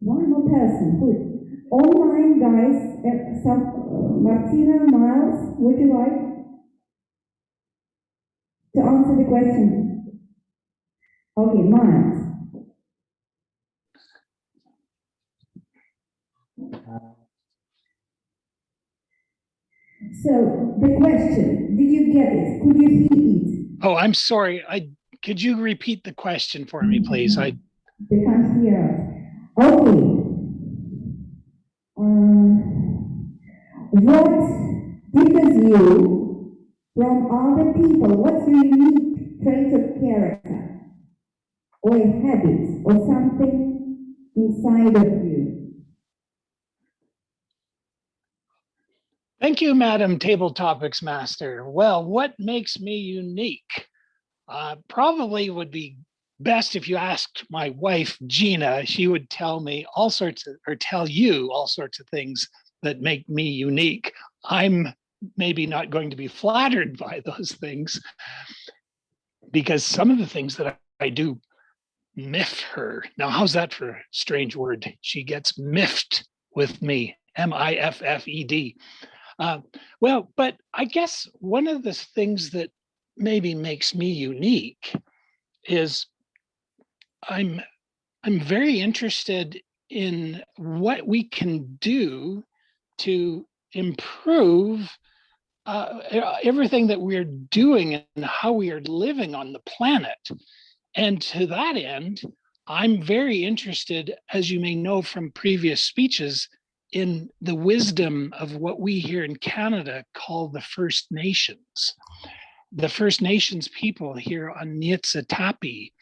one more person. Good. Online, guys, Martina, Miles, would you like to answer the question? Okay, Miles. So, the question, did you get it? Could you hear it? Oh, I'm sorry. Could you repeat the question for me, please? They can't hear us. Okay. What differs you from other people? What's your unique trait of character? Or a habit? Or something inside of you? Thank you, Madam Table Topics Master. Well, what makes me unique? Probably would be best if you asked my wife, Gina. She would tell me all sorts of, or tell you all sorts of things that make me unique. I'm maybe not going to be flattered by those things because some of the things that I do miff her. Now, how's that for a strange word? She gets miffed with me, M-I-F-F-E-D. Well, but I guess one of the things that maybe makes me unique is I'm very interested in what we can do to improve everything that we're doing and how we are living on the planet. And to that end, I'm very interested, as you may know from previous speeches, in the wisdom of what we here in Canada call the First Nations. The First Nations people here on Niitsitapi,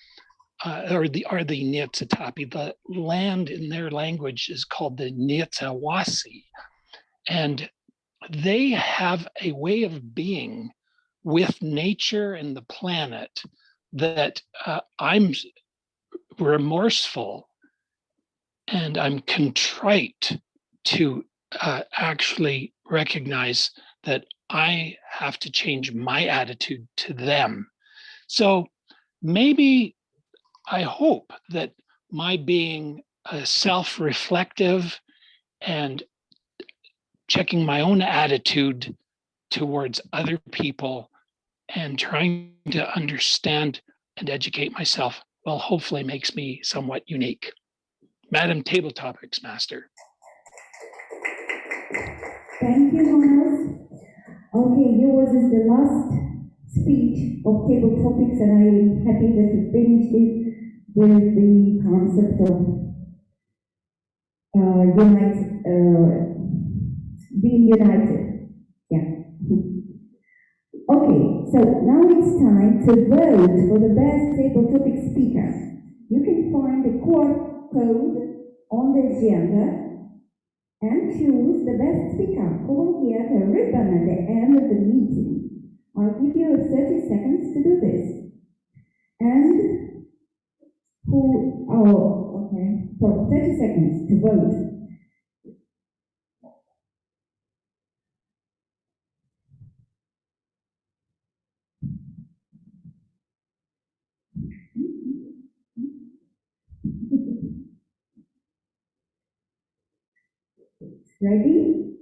are the Niitsitapi. The land in their language is called the Niitsawasi. And they have a way of being with nature and the planet that I'm remorseful and I'm contrite to actually recognize that I have to change my attitude to them. So maybe I hope that my being self-reflective and checking my own attitude towards other people and trying to understand and educate myself, well, hopefully makes me somewhat unique. Madam Table Topics Master. Thank you, Miles. Okay, yours is the last speech of Table Topics, and I am happy that you finished it with the concept of being united. Yeah. Okay, so now it's time to vote for the best table topic speaker. You can find the code on the agenda and choose the best speaker who will get a ribbon at the end of the meeting. I'll give you 30 seconds to do this. And for 30 seconds to vote. Ready?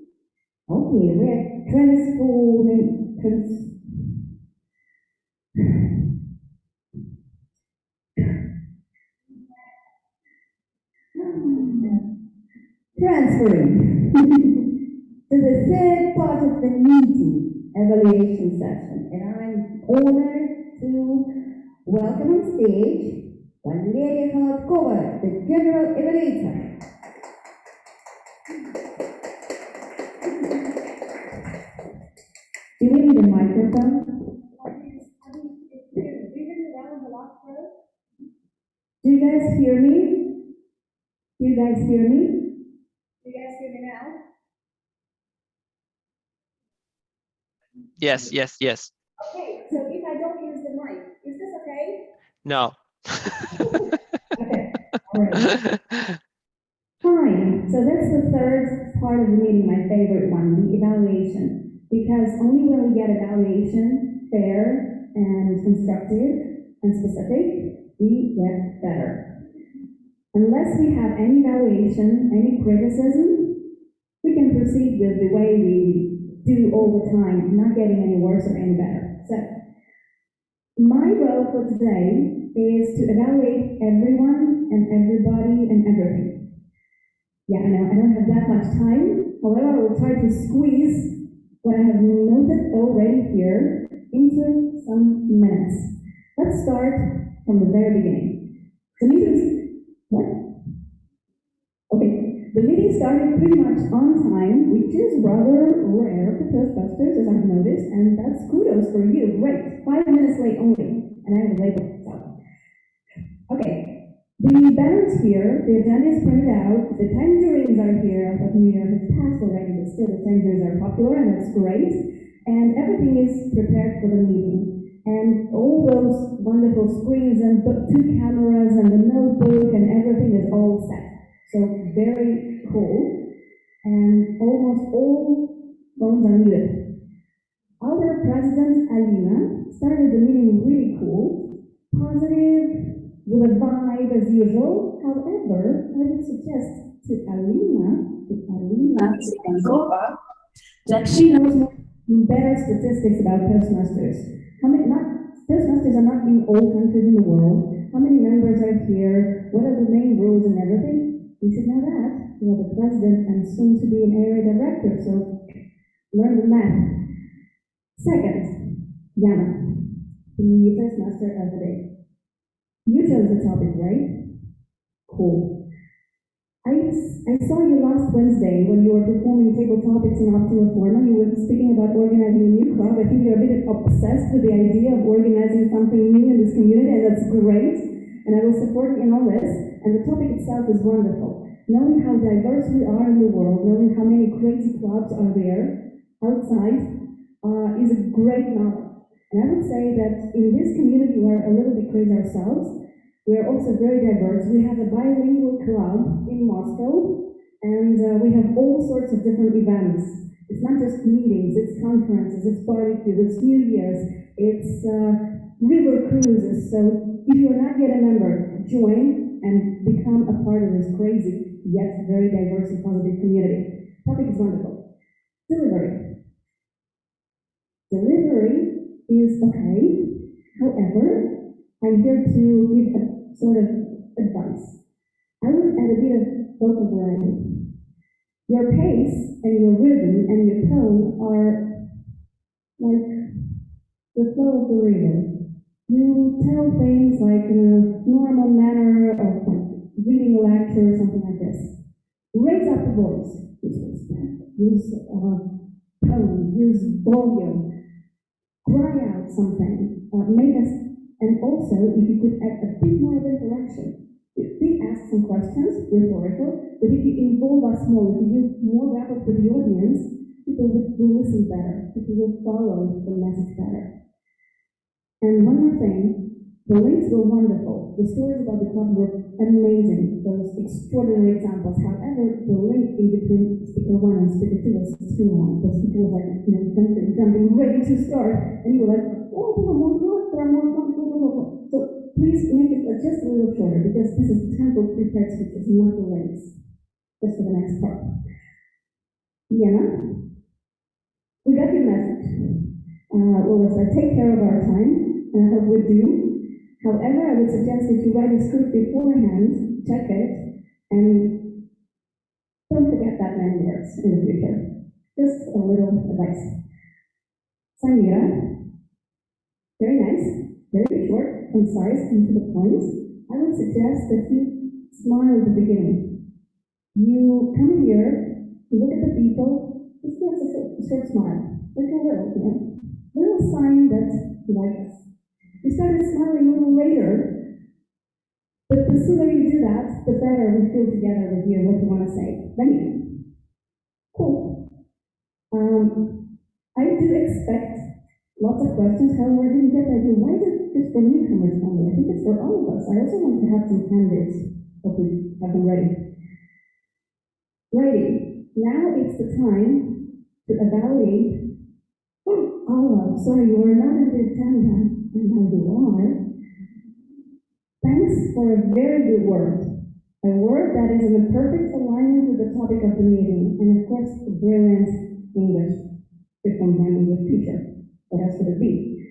Okay, we're transforming. Transferring to the third part of the meeting, evaluation session, and I'm honored to welcome on stage Valeria Hardcover, the General Evaluator. Do we need a microphone? Do you guys hear me? Do you guys hear me? Do you guys hear me now? Yes, yes, yes. Okay, so if I don't use the mic, is this okay? No. Okay, all right. Fine, so that's the third part of the meeting, my favorite one, the evaluation. Because only when we get evaluation fair and constructive and specific, we get better. Unless we have any evaluation, any criticism, we can proceed with the way we do all the time, not getting any worse or any better. So, my role for today is to evaluate everyone and everybody and everything. Yeah, I know, I don't have that much time. However, I will try to squeeze what I have noted already here into some minutes. Let's start from the very beginning. The meeting, what? Okay, the meeting started pretty much on time, which is rather rare for Toastbusters, as I've noticed, and that's kudos for you. Great, 5 minutes late only, and I have a label. So. Okay. The banners here, the agenda is printed out, the tangerines are here, but New Year has passed already, but still the tangerines are popular, and that's great. And everything is prepared for the meeting. And all those wonderful screens and 2 cameras and the notebook and everything is all set. So very cool. And almost all phones are muted. Our president, Alina, started the meeting really cool, positive, with a vibe as usual. However, I would suggest to Alina Tsikangova, that she knows better statistics about Toastmasters. Toastmasters are not in all countries in the world. How many members are here? What are the main rules and everything? You should know that. You are the president and soon to be an area director, so learn the math. Second, Jana, the Toastmaster of the day. You chose the topic, right? Cool. I saw you last Wednesday when you were performing table topics in Optimal Forma. You were speaking about organizing a new club. I think you're a bit obsessed with the idea of organizing something new in this community, and that's great. And I will support you in all this. And the topic itself is wonderful. Knowing how diverse we are in the world, knowing how many crazy clubs are there outside, is a great knowledge. And I would say that in this community we're a little bit crazy ourselves. We are also very diverse. We have a bilingual club in Moscow, and we have all sorts of different events. It's not just meetings, it's conferences, it's barbecues, it's New Year's, it's river cruises. So if you're not yet a member, join and become a part of this crazy, yet very diverse and positive community. Topic is wonderful. Delivery. Delivery is okay. However, I'm here to give a sort of advice. I would add a bit of vocal variety. Your pace and your rhythm and your tone are like the flow of the river. You tell things like in a normal manner of reading a lecture or something like this. Raise up the voice. Use tone, use volume. Grow something, made us, and also if you could add a bit more of interaction. If we ask some questions, rhetorical, but if you involve us more, if you give more rapport to the audience, people will listen better, people will follow the message better. And one more thing, the links were wonderful. The stories about the club were amazing. Those extraordinary examples. However, the link in between speaker one and speaker two was too long. The speaker was like, jumping, ready to start. And you were like, oh, there are more good, there are more fun. So please make it just a little shorter because this is temple prepared speeches, not the links. Just for the next part. Vienna, we got your message. What was that? Take care of our time, and I hope we do. However, I would suggest that you write a script beforehand, check it, and don't forget that many words in the future. Just a little advice. Samira, very nice, very short, concise, and to the point. I would suggest that you smile at the beginning. You come here, you look at the people, just give us a short smile, like a little, little sign that you like us. You started smiling a little later, but the sooner you do that, the better we feel together with you, what you want to say. Thank Cool. I do expect lots of questions, however, I didn't get that. Why is it just for newcomers only? I think it's for all of us. I also want to have some candidates. Hope we have them ready. Ready. Now it's the time to evaluate. Oh, sorry, you are not in the agenda. And now you are. Thanks for a very good word. A word that is in the perfect alignment with the topic of the meeting. And of course, a brilliant English, from my English teacher. What else could it be?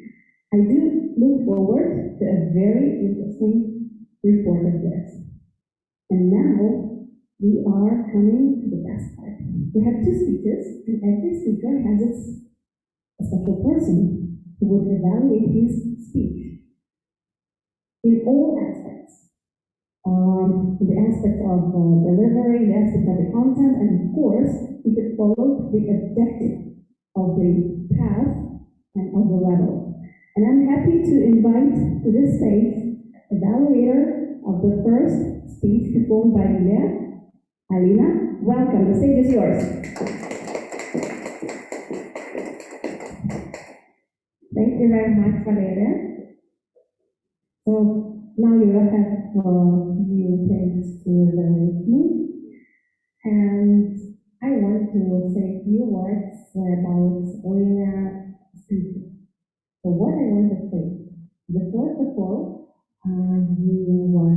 I do look forward to a very interesting report of this. And now we are coming to the best part. We have two speeches, and every speaker has a special person who would evaluate his speech in all aspects. The aspect of delivery, the aspect of the content, and of course, if it follows the objective of the path and of the level. And I'm happy to invite to this stage evaluator of the first speech performed by Ilya, Alina. Welcome, the stage is yours. Thank you very much, Valeria. So now you will have new things to learn with me. And I want to say a few words about Olena speaking. So what I want to say, first of all, you were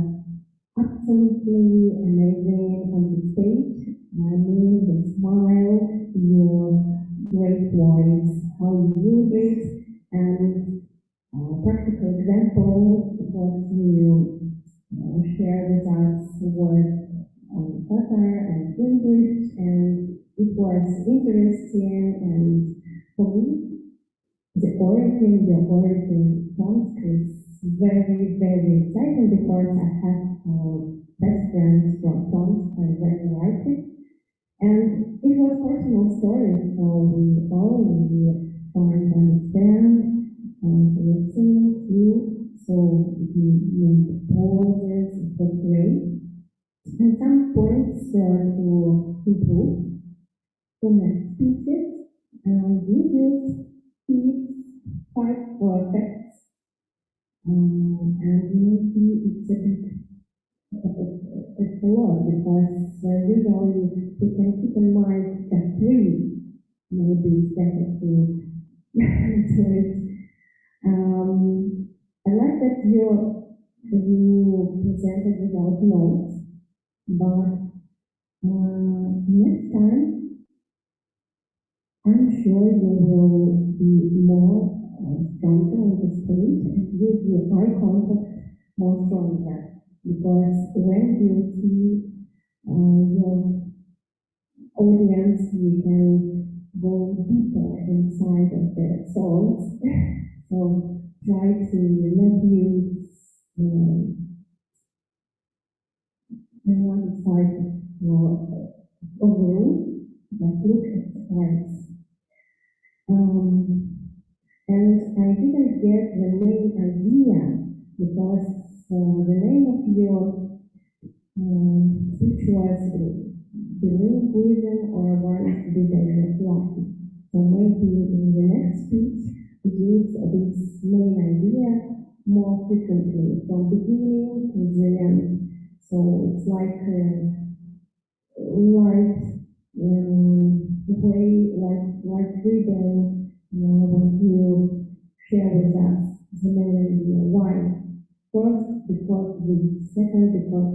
absolutely amazing on the stage. I mean, the smile, your great voice, how you use it, and practical example what you share with us was on Tatar and English, and it was interesting. And for me, your origin sounds is very, very exciting because I have best friends from Tomsk. I very like it. And it was personal story, so we all trying to understand and listen to, so the pauses, it was great. And some points to improve. The next speeches, we will speak 5 perfects, and maybe it's a bit it's a lot because usually we can keep in mind that 3 maybe it's better to do it. I like that you presented without notes, but next time I'm sure you will be more stronger on the stage and use your eye contact more stronger. Because when you see your audience, you can go deeper inside of their songs. So try to not use one side of the room, but look at the eyes. And I didn't get the main idea because the name of your speech was the linguism or one bigger lucky. So maybe in the next speech, use this main idea more frequently from beginning to the end. So it's like the way like freedom, when you share with us the main idea. Why? First, because the second, because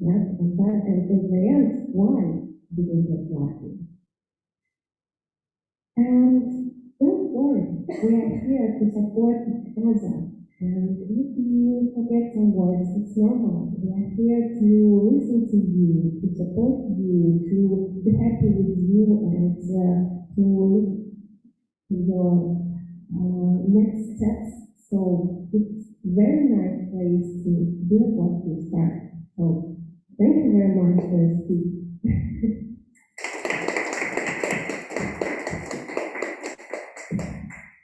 that, and that, and in the end, why did we get lucky? And don't worry, we are here to support each other. And if you forget some words, it's normal. We are here to listen to you, to support you, to be happy with you, and to look to your next steps. So it's very nice place to do what you start. So thank you very much for your speech.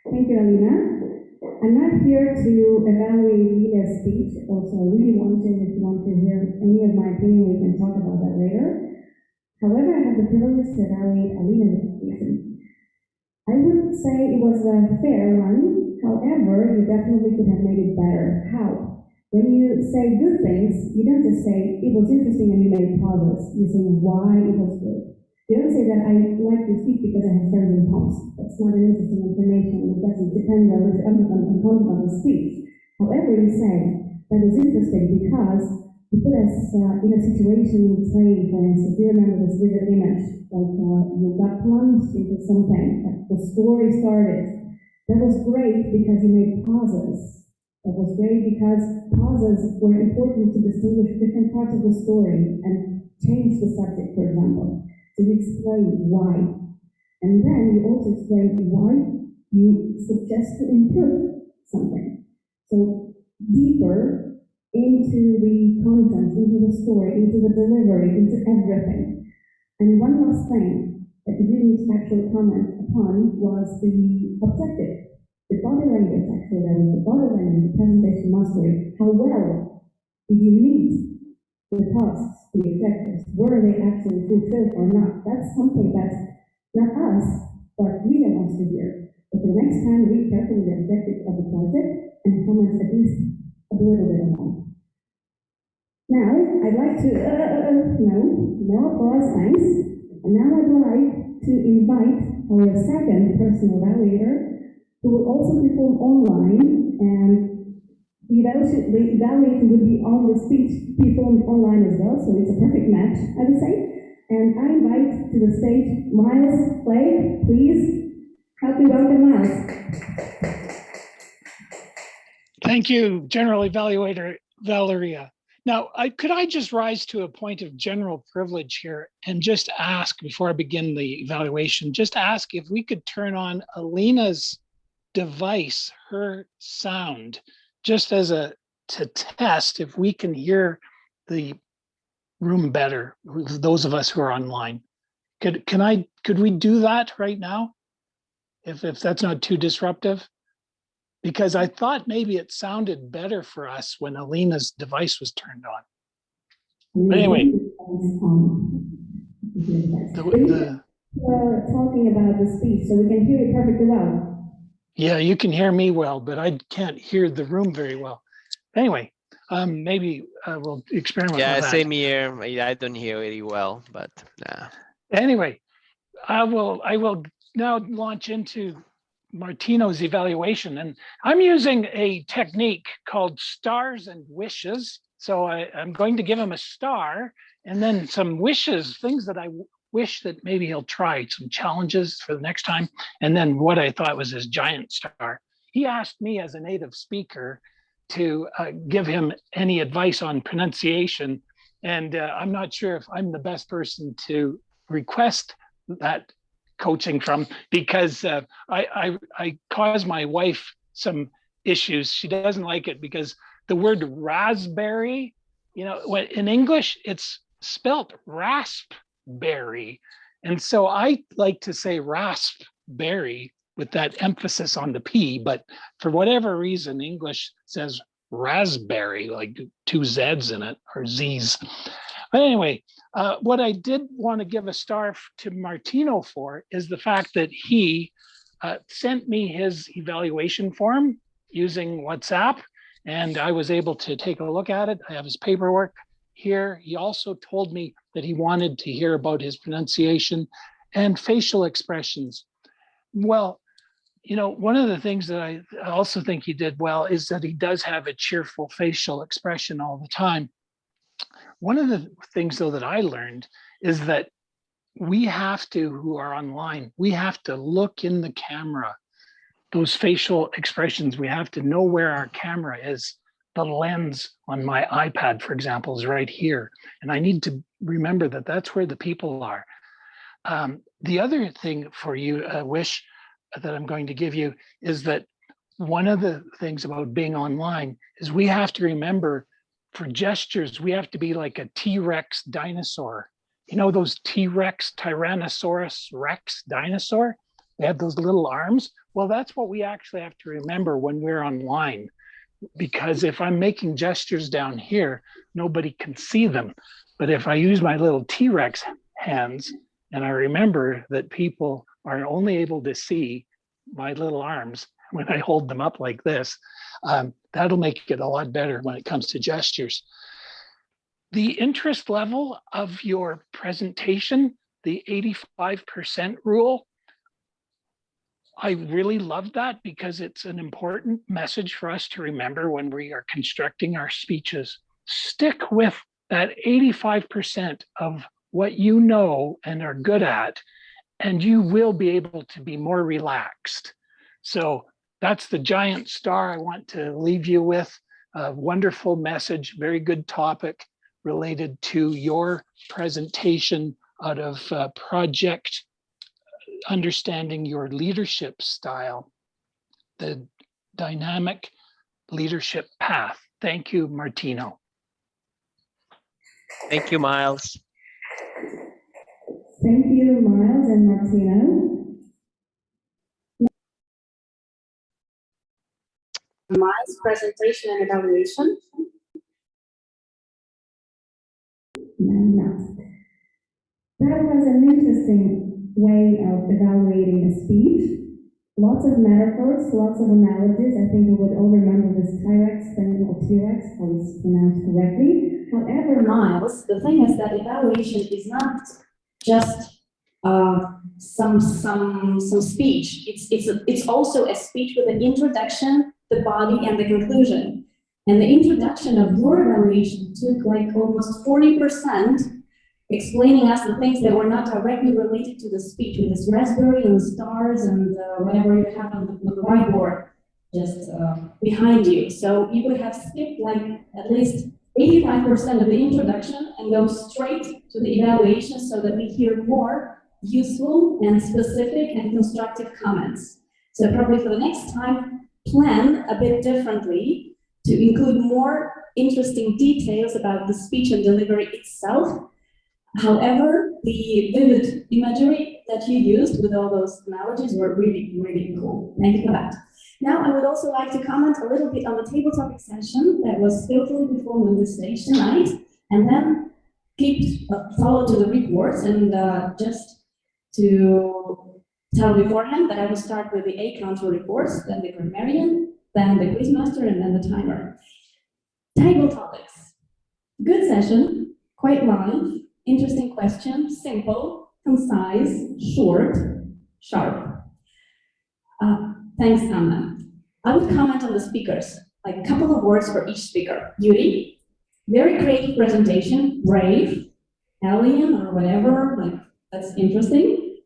Thank you, Alina. I'm not here to evaluate Lina's speech. Also, I really if you want to hear any of my opinion, we can talk about that later. However, I have the privilege to evaluate Alina's speech. I wouldn't say it was a fair one. However, you definitely could have made it better. How? When you say good things, you don't just say it was interesting and you made pauses. You say why it was good. You don't say that I like to speak because I have friends in Tomsk. That's not an interesting information. It doesn't depend on the speech. However, you say that was interesting because you put us in a situation in train, for instance. Do you remember this vivid image? Like you got plunged into something, like the story started. That was great because you made pauses. That was great because pauses were important to distinguish different parts of the story and change the subject, for example. So you explain why. And then you also explain why you suggest to improve something. So deeper into the content, into the story, into the delivery, into everything. And one last thing that you didn't actually comment upon was the objective. The body language, actually, the body language, the presentation mastery. How well did you meet the tasks, the objectives? Were they actually fulfilled or not? That's something that's not us, but we wants to hear. But the next time, read carefully the objective of the project and comment at least a little bit on. Now, I'd like to, no applause, thanks. And now I'd like to invite our second personal evaluator, who will also perform online, and the evaluation will be on the speech performed online as well, so it's a perfect match, I would say. And I invite to the stage Miles Clay. Please help me welcome Miles. Thank you, General Evaluator Valeria. Now, could I just rise to a point of general privilege here and just ask, before I begin the evaluation, just ask if we could turn on Alina's device, her sound, just as to test if we can hear the room better, those of us who are online. Could we do that right now? If that's not too disruptive? Because I thought maybe it sounded better for us when Alina's device was turned on. But anyway. Talking about the speech, so we can hear you perfectly well. Yeah, you can hear me well, but I can't hear the room very well. Anyway, maybe we'll experiment with that. Yeah, same here. I don't hear very well, but nah. Anyway, I will now launch into Martino's evaluation, and I'm using a technique called stars and wishes. So I'm going to give him a star and then some wishes, things that I wish that maybe he'll try, some challenges for the next time, and then what I thought was his giant star. He asked me as a native speaker to give him any advice on pronunciation, and I'm not sure if I'm the best person to request that coaching from, because I caused my wife some issues. She doesn't like it because the word raspberry, in English, it's spelt raspberry. And so I like to say raspberry, with that emphasis on the P, but for whatever reason, English says raspberry, like 2 Z's in it, or Z's. But anyway, what I did want to give a star to Martino for is the fact that he sent me his evaluation form using WhatsApp, and I was able to take a look at it. I have his paperwork here. He also told me that he wanted to hear about his pronunciation and facial expressions. Well, you know, one of the things that I also think he did well is that he does have a cheerful facial expression all the time. One of the things, though, that I learned is that we have to, who are online, we have to look in the camera. Those facial expressions, we have to know where our camera is. The lens on my iPad, for example, is right here. And I need to remember that that's where the people are. The other thing for you, Wish, that I'm going to give you is that one of the things about being online is we have to remember for gestures, we have to be like a T-Rex dinosaur. You know, those T-Rex, Tyrannosaurus Rex dinosaur? They have those little arms. Well, that's what we actually have to remember when we're online, because if I'm making gestures down here, nobody can see them. But if I use my little T-Rex hands, and I remember that people are only able to see my little arms when I hold them up like this, that'll make it a lot better when it comes to gestures. The interest level of your presentation, the 85% rule, I really love that because it's an important message for us to remember when we are constructing our speeches. Stick with that 85% of what you know and are good at, and you will be able to be more relaxed. So that's the giant star I want to leave you with. A wonderful message, very good topic related to your presentation out of project understanding your leadership style, the dynamic leadership path. Thank you, Martino. Thank you, Miles. Thank you, Miles and Martino. Miles' presentation and evaluation. No. That was an interesting way of evaluating a speech. Lots of metaphors, lots of analogies. I think we would all remember this T-Rex thing, or T-Rex, how it's pronounced correctly. However, Miles, the thing is that evaluation is not just some speech. It's also a speech with an introduction, the body, and the conclusion. And the introduction of your evaluation took like almost 40%, explaining us the things that were not directly related to the speech, with this raspberry and the stars and whatever you have on the whiteboard just behind you. So you would have skipped like at least 85% of the introduction and go straight to the evaluation so that we hear more useful and specific and constructive comments. So probably for the next time, plan a bit differently to include more interesting details about the speech and delivery itself. However, the vivid imagery that you used with all those analogies were really, really cool. Thank you for that. Now, I would also like to comment a little bit on the table topic session that was skillfully performed on this stage tonight, and then follow to the reports, and just to tell beforehand that I will start with the A counter reports, then the grammarian, then the quizmaster, and then the timer. Table topics. Good session, quite live. Interesting question, simple, concise, short, sharp. Thanks, Anna. I would comment on the speakers, like a couple of words for each speaker. Yuri, very creative presentation, brave, alien or whatever, like that's interesting.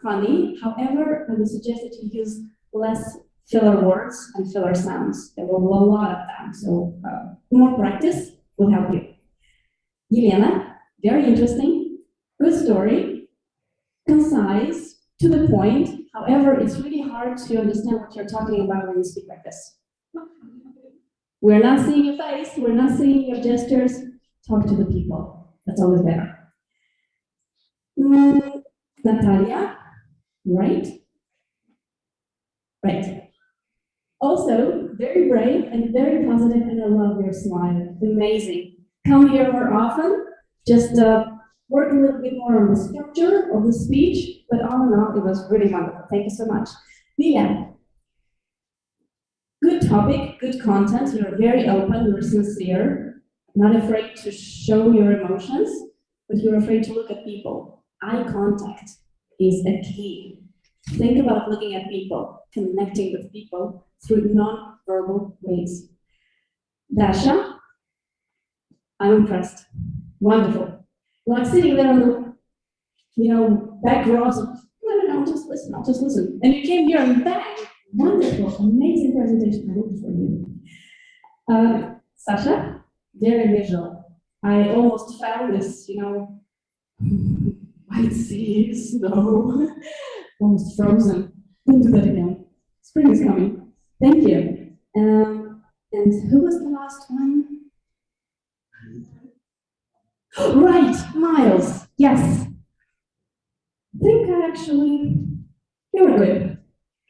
Funny, however, I would suggest that you use less filler words and filler sounds. There were a lot of them, so more practice will help you. Yelena, very interesting, good story, concise, to the point. However, it's really hard to understand what you're talking about when you speak like this. We're not seeing your face, we're not seeing your gestures. Talk to the people. That's always better. Natalia, right? Right. Also, very brave and very positive, and I love your smile. Amazing. Come here more often. Just work a little bit more on the structure of the speech, but all in all, it was really wonderful. Thank you so much. Lilia, good topic, good content. You're very open, you're sincere, not afraid to show your emotions, but you're afraid to look at people. Eye contact is a key. Think about looking at people, connecting with people through non-verbal ways. Dasha, I'm impressed. Wonderful. Like sitting there on the, back rows of, no, just listen, I'll just listen. And you came here and bang, wonderful, amazing presentation. I looked for you. Sasha, very visual. I almost found this, white sea, snow, almost frozen. Don't do that again. Spring is coming. Thank you. And who was the last one? Right, Miles. Yes. I think you're good.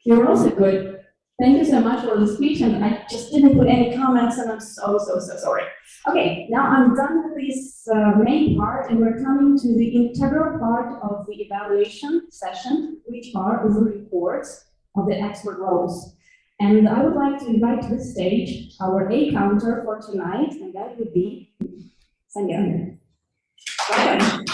You're also good. Thank you so much for the speech, and I just didn't put any comments, and I'm so sorry. Okay, now I'm done with this main part, and we're coming to the integral part of the evaluation session, which are the reports of the expert roles. And I would like to invite to the stage our A counter for tonight, and that would be Sanya. Welcome.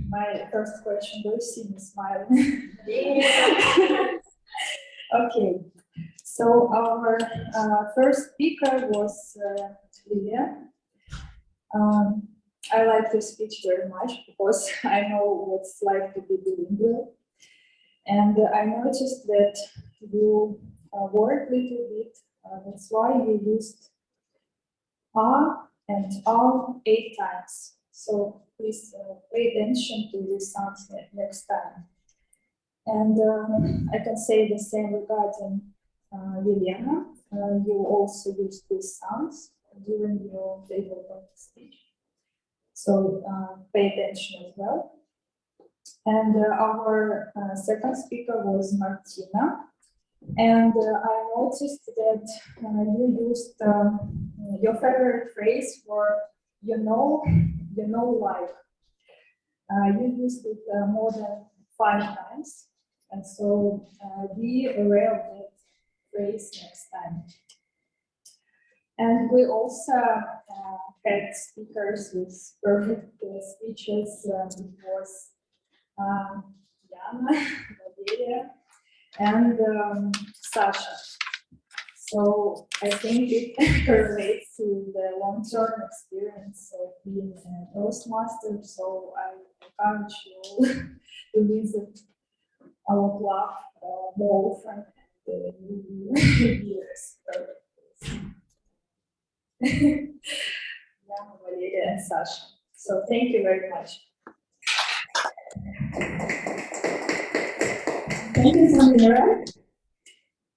My first question, do you see me smiling? Yeah. Okay, so our first speaker was Lilia. I like your speech very much because I know what it's like to be bilingual. And I noticed that you worked a little bit, that's why you used and 8 times. So please pay attention to these sounds next time. And I can say the same regarding Yelena. You also use these sounds during your table speech. So pay attention as well. And our second speaker was Martina. And I noticed that you used your favorite phrase for like. You used it more than 5 times. And so be aware of that phrase next time. And we also had speakers with perfect speeches. It was Jana, Valeria, and Sasha. So I think it correlates to the long-term experience of being a Toastmaster. So I encourage you all to visit our club more often and you experience. Yeah, Valeria and Sasha. So thank you very much. Thank you, Samira.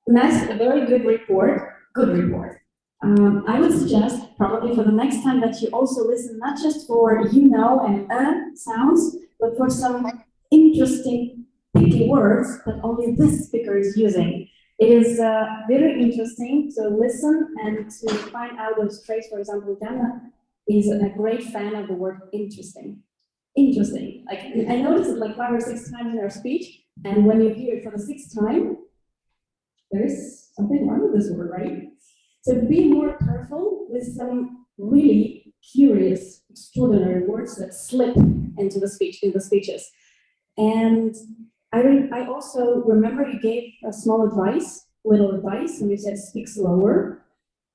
Nice, a very good report. Good report. I would suggest probably for the next time that you also listen not just for and sounds, but for some interesting picky words that only this speaker is using. It is very interesting to listen and to find out those traits. For example, Dana is a great fan of the word interesting. Interesting. Like I noticed it like 5 or 6 times in her speech, and when you hear it for the 6th time, there is something wrong with this word, right? So be more careful with some really curious, extraordinary words that slip into the speeches. And I also remember you gave a little advice, and you said speak slower.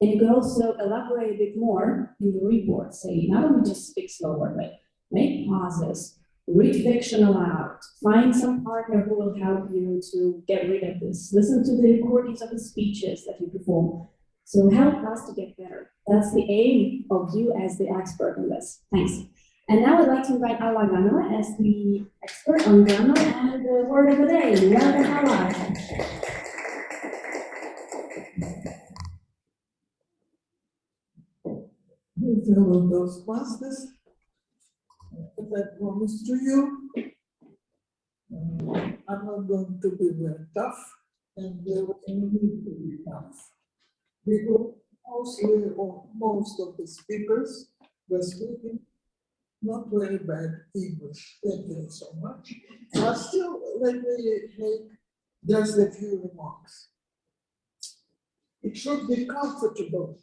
And you could also elaborate a bit more in the report, say not only just speak slower, but make pauses, read fiction aloud, find some partner who will help you to get rid of this, listen to the recordings of the speeches that you perform. So help us to get better. That's the aim of you as the expert in this. Thanks. And now I'd like to invite Alla Gano as the expert on grammar and the word of the day. Welcome, Alla. Fellow Toastmasters, the as I promised to you, I'm not going to be very tough, and there was no need to be tough. Because mostly, or most of the speakers were speaking not very bad English. Thank you so much. But still, let me make just a few remarks. It should be comfortable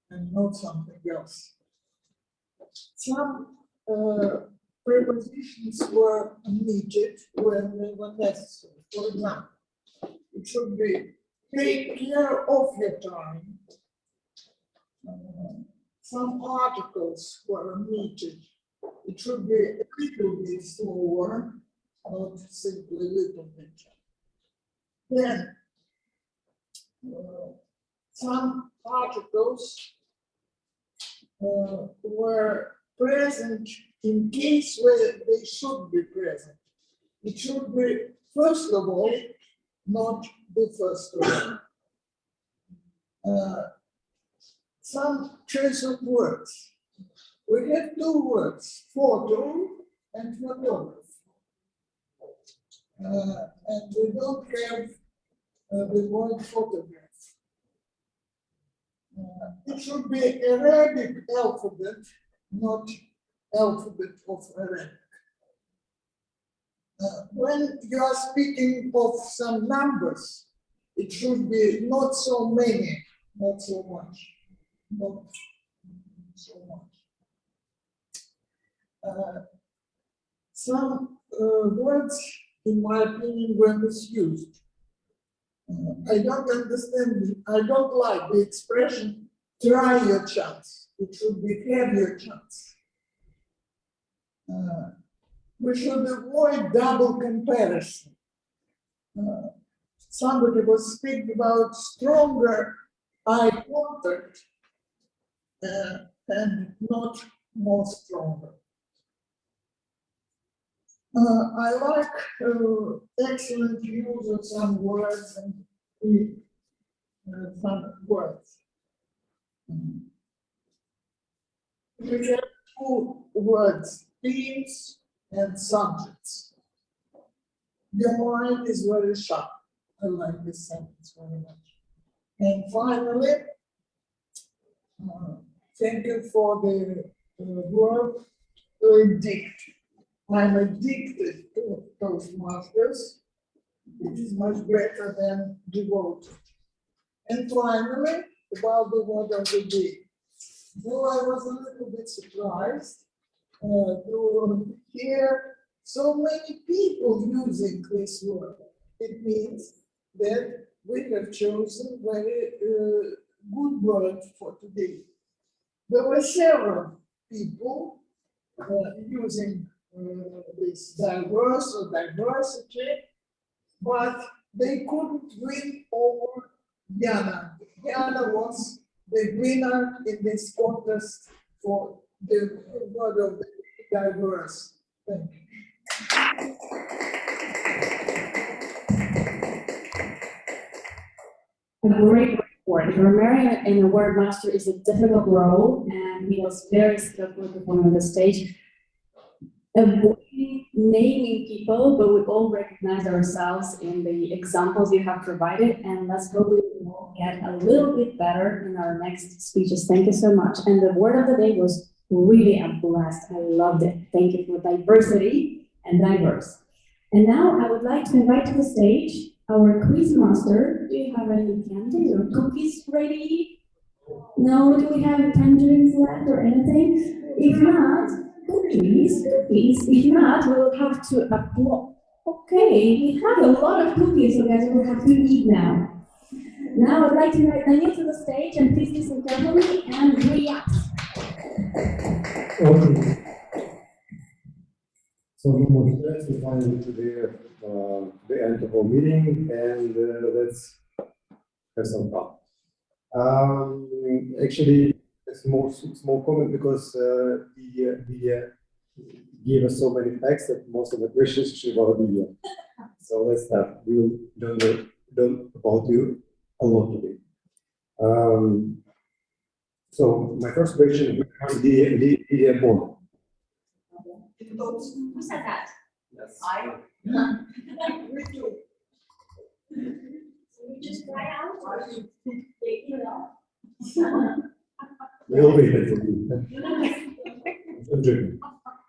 and not something else. Some prepositions were omitted when they were necessary. For example, it should be take care of your time. Some articles were omitted. It should be a little bit slower, not simply a little bit. Then, some articles were present in case where they should be present. It should be, first of all, not the first one. Some choice of words. We have two words, photo and photograph. And we don't have the word photograph. It should be Arabic alphabet, not alphabet of Arabic. When you are speaking of some numbers, it should be not so many, not so much, not so much. Some words, in my opinion, were misused. I don't understand, I don't like the expression, try your chance. It should be have your chance. We should avoid double comparison. Somebody was speaking about stronger eye contact and not more stronger. I like excellent use of some words and some words. We have two words, themes and subjects. Your mind is very sharp. I like this sentence very much. And finally, thank you for the word addict. I'm addicted to Toastmasters. It is much better than devoted. And finally, about the word of the day. Though I was a little bit surprised to hear so many people using this word. It means that we have chosen very good word for today. There were several people using this diverse or diversity, but they couldn't win over Diana. Diana was the winner in this contest for the word of the diverse. Thank you. A great report. Grammarian and a word master is a difficult role, and he was very skillful performing on the stage. Avoiding naming people, but we all recognize ourselves in the examples you have provided, and let's hope we will get a little bit better in our next speeches. Thank you so much. And the word of the day was really a blast. I loved it. Thank you for diversity and diverse. And now I would like to invite to the stage our quiz master. Do you have any candies or cookies ready? No? Do we have tangerines left or anything? If not, cookies. If not, we will have to applaud. Okay, we have a lot of cookies, so guys, we'll have to eat now. Now I'd like to invite Daniel to the stage, and please listen carefully and react. Okay. So no more stress, we finally to the end of our meeting, and let's have some fun. Actually, a small comment, because Lydia gave us so many facts that most of the questions should about Lydia. So let's start. We'll learn about you a lot today. So my first question is Lydia born? Who said that? Yes. I. So you just cry out or you know? We all wait for you. I'm joking.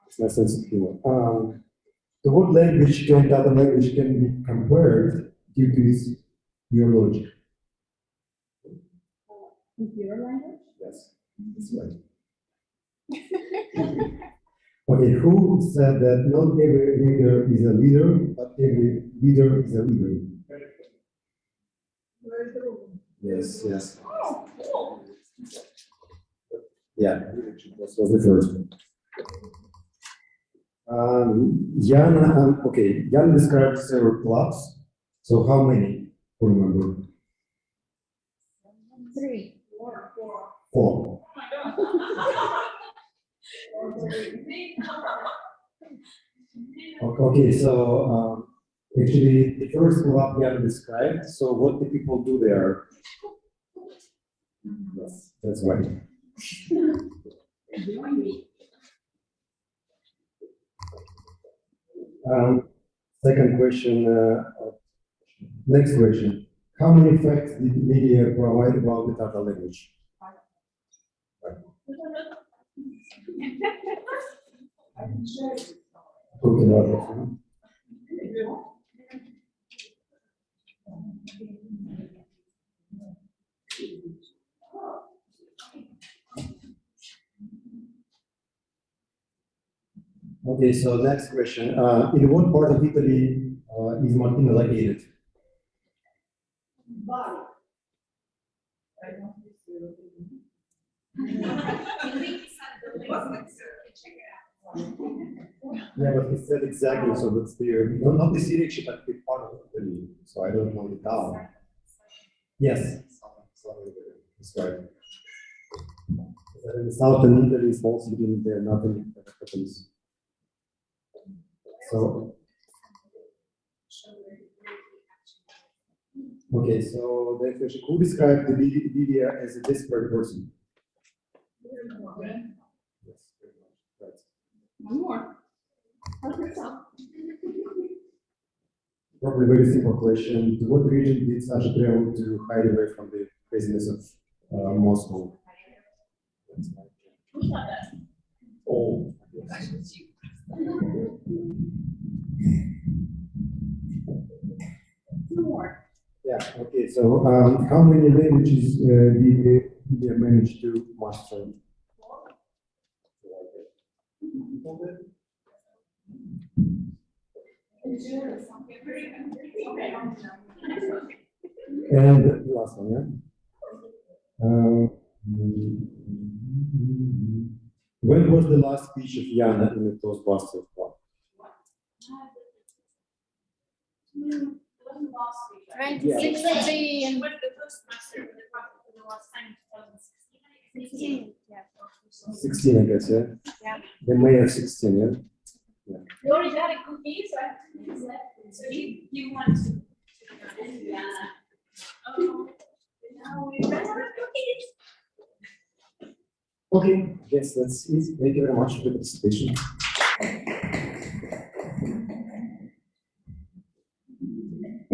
It's my sense of humor. To what language can the other language can be compared due to its your logic? Computer language? Yes, that's right. Okay, who said that not every reader is a leader, but every leader is a leader? Yes, yes. Oh, cool. Yeah, that was the first one. Jan, okay, Jan described several clubs. So how many? Who remember? 3. 4. Okay, so actually the first club Jan described. So what do people do there? Yes, that's right. Second question, next question. How many facts did media provide about the Tatar language? Talking about that, huh? Okay, so next question. In what part of Italy is Martina located? Yeah, but he said exactly, so that's clear. Not the city, but the part of Italy. So I don't know the town. Yes. That's right. In southern Italy, small city, there nothing happens. So. Okay, so the question, who described the Lydia as a desperate person? Yes, right. One more. Probably a very simple question. To what region did Sasha travel to hide away from the craziness of Moscow? Oh. Two more. Yeah, okay, so how many languages did India manage to master? And the last one, yeah? When was the last speech of Yana in the Toastbusters club? 2016 and with the Toastmaster the last time 2016. 16, I guess, yeah? Yeah. The May of 16, yeah? Yeah. You already got a cookie, so you want to. Oh, now we run out of cookies. Okay, yes, that's it. Thank you very much for the participation.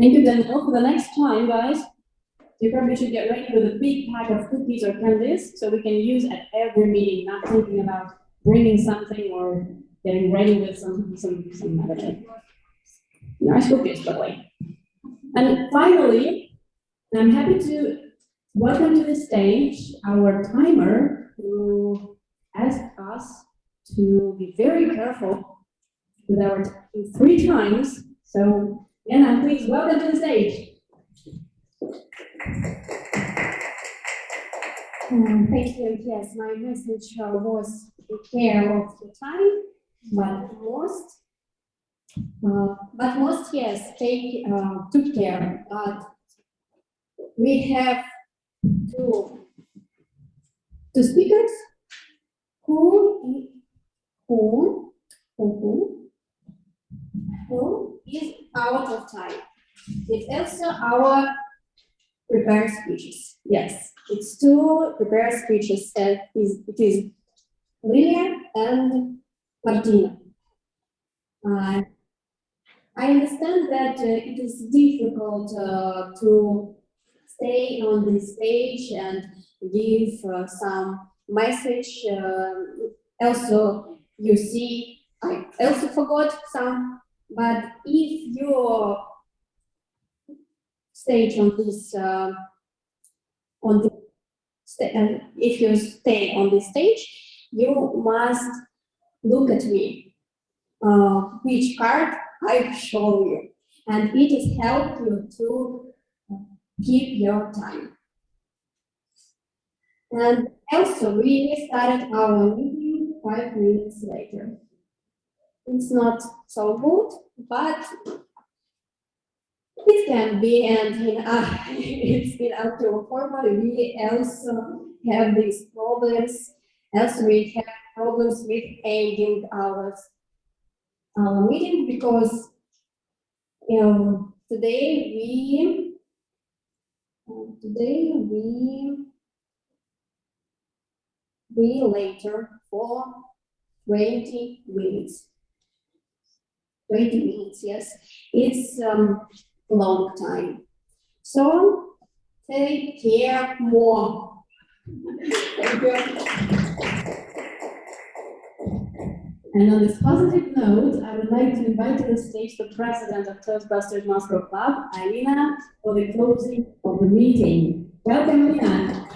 Thank you, Daniel. For the next time, guys, you probably should get ready with a big pack of cookies or candies so we can use at every meeting, not thinking about bringing something or getting ready with some nice cookies, by the way. And finally, I'm happy to welcome to the stage our timer who asked us to be very careful with our 3 times. So, Anna, please welcome to the stage. Thank you. Yes, my message was take care of the time, but most, yes, took care. But we have two speakers who is out of time. It's also our prepared speeches. Yes, it's 2 prepared speeches. It is Lilia and Martina. I understand that it is difficult to stay on the stage and give some message. Also, you see, I also forgot some, but if you stage on this, if you stay on the stage, you must look at me. Which card I show you, and it is help you to keep your time. And also, we started our meeting 5 minutes later. It's not so good, but it can be, and it's been up to formal. We also have these problems. Also, we have problems with ending our meeting because today we later for 20 minutes. 20 minutes, yes. It's a long time. So take care more. Thank you. And on this positive note, I would like to invite to the stage the president of Toastbusters Moscow Club, Alina, for the closing of the meeting. Welcome, Alina.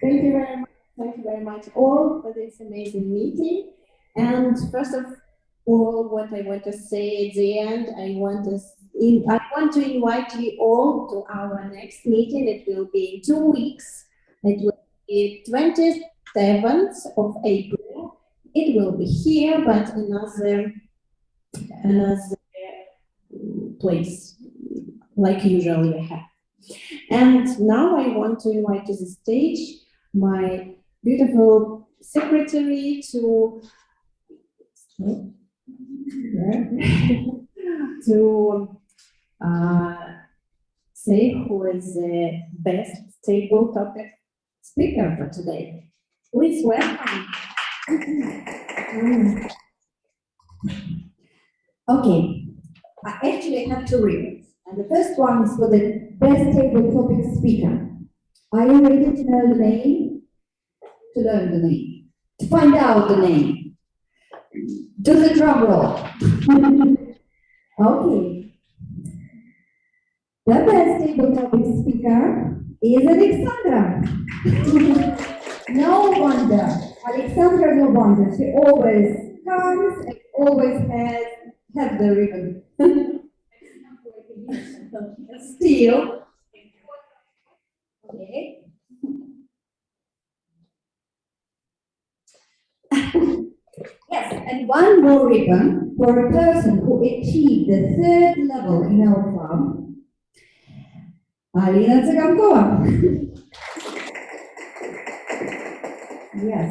Thank you very much. Thank you very much all for this amazing meeting. And first of all, what I want to say at the end, I want to invite you all to our next meeting. It will be in 2 weeks. It will be 27th of April. It will be here, but another place, like usually we have. And now I want to invite to the stage my beautiful secretary to say who is the best table topic speaker for today. Please welcome. Okay, I actually have 2 ribbons, and the first one is for the best table topic speaker. Are you ready to know the name? To learn the name? To find out the name? Do the drum roll. Okay. The best table topic speaker is Alexandra. No wonder. Alexandra, no wonder. She always comes and always has the ribbon. Still. Okay. Yes, and one more ribbon for a person who achieved the 3rd level in our club. Alina Tsagankova. Yes.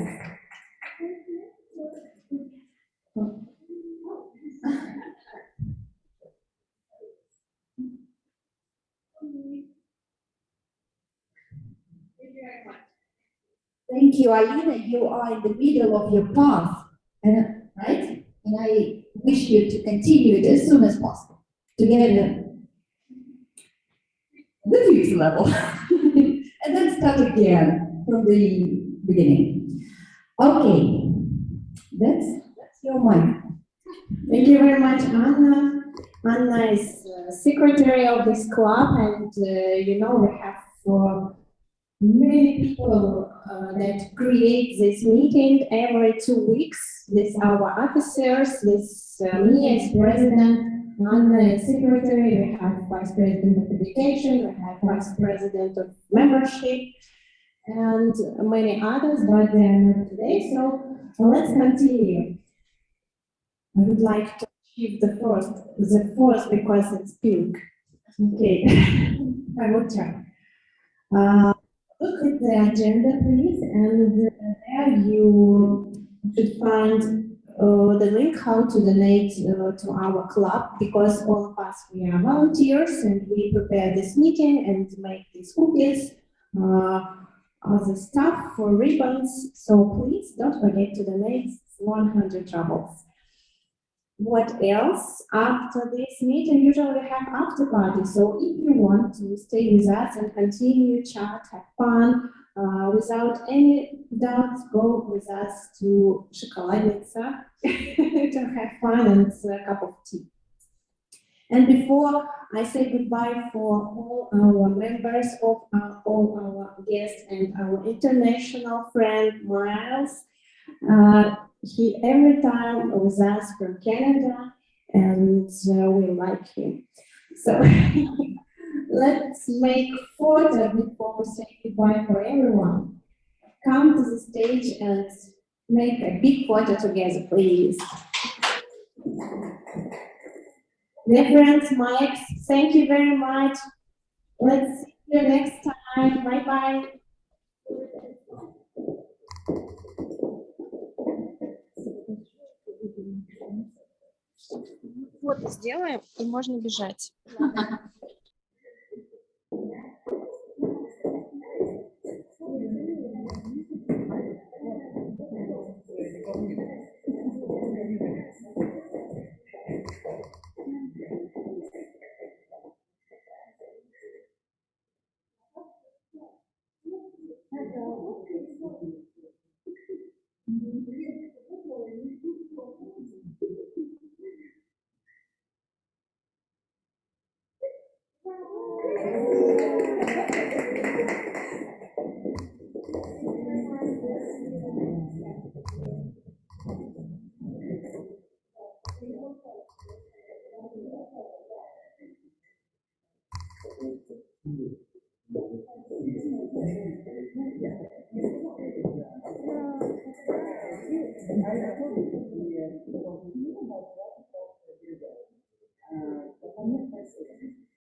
Thank you, Alina. You are in the middle of your path, right? And I wish you to continue it as soon as possible to get the 5th level, and then start again from the beginning. Okay, that's your mic. Thank you very much, Anna. Anna is secretary of this club, and we have many people that create this meeting every 2 weeks. This our officers, this me as president, Anna as secretary, we have vice president of education, we have vice president of membership, and many others, but they are not today. So let's continue. I would like to achieve the first because it's pink. Okay, I will try. Look at the agenda, please, and there you should find the link how to donate to our club, because all of us, we are volunteers and we prepare this meeting and make these cookies, other stuff for ribbons. So please don't forget to donate 100 rubles. What else? After this meeting, usually we have after party. So if you want to stay with us and continue chat, have fun, without any doubts, go with us to Shokoladnica to have fun and a cup of tea. And before I say goodbye for all our members, of all our guests and our international friend Miles, he every time with us from Canada, and we like him. So let's make photo before we say goodbye for everyone. Come to the stage and make a big photo together, please. Dear friends, Mike, thank you very much. Let's see you next time. Bye-bye. Фото сделаем, и можно бежать.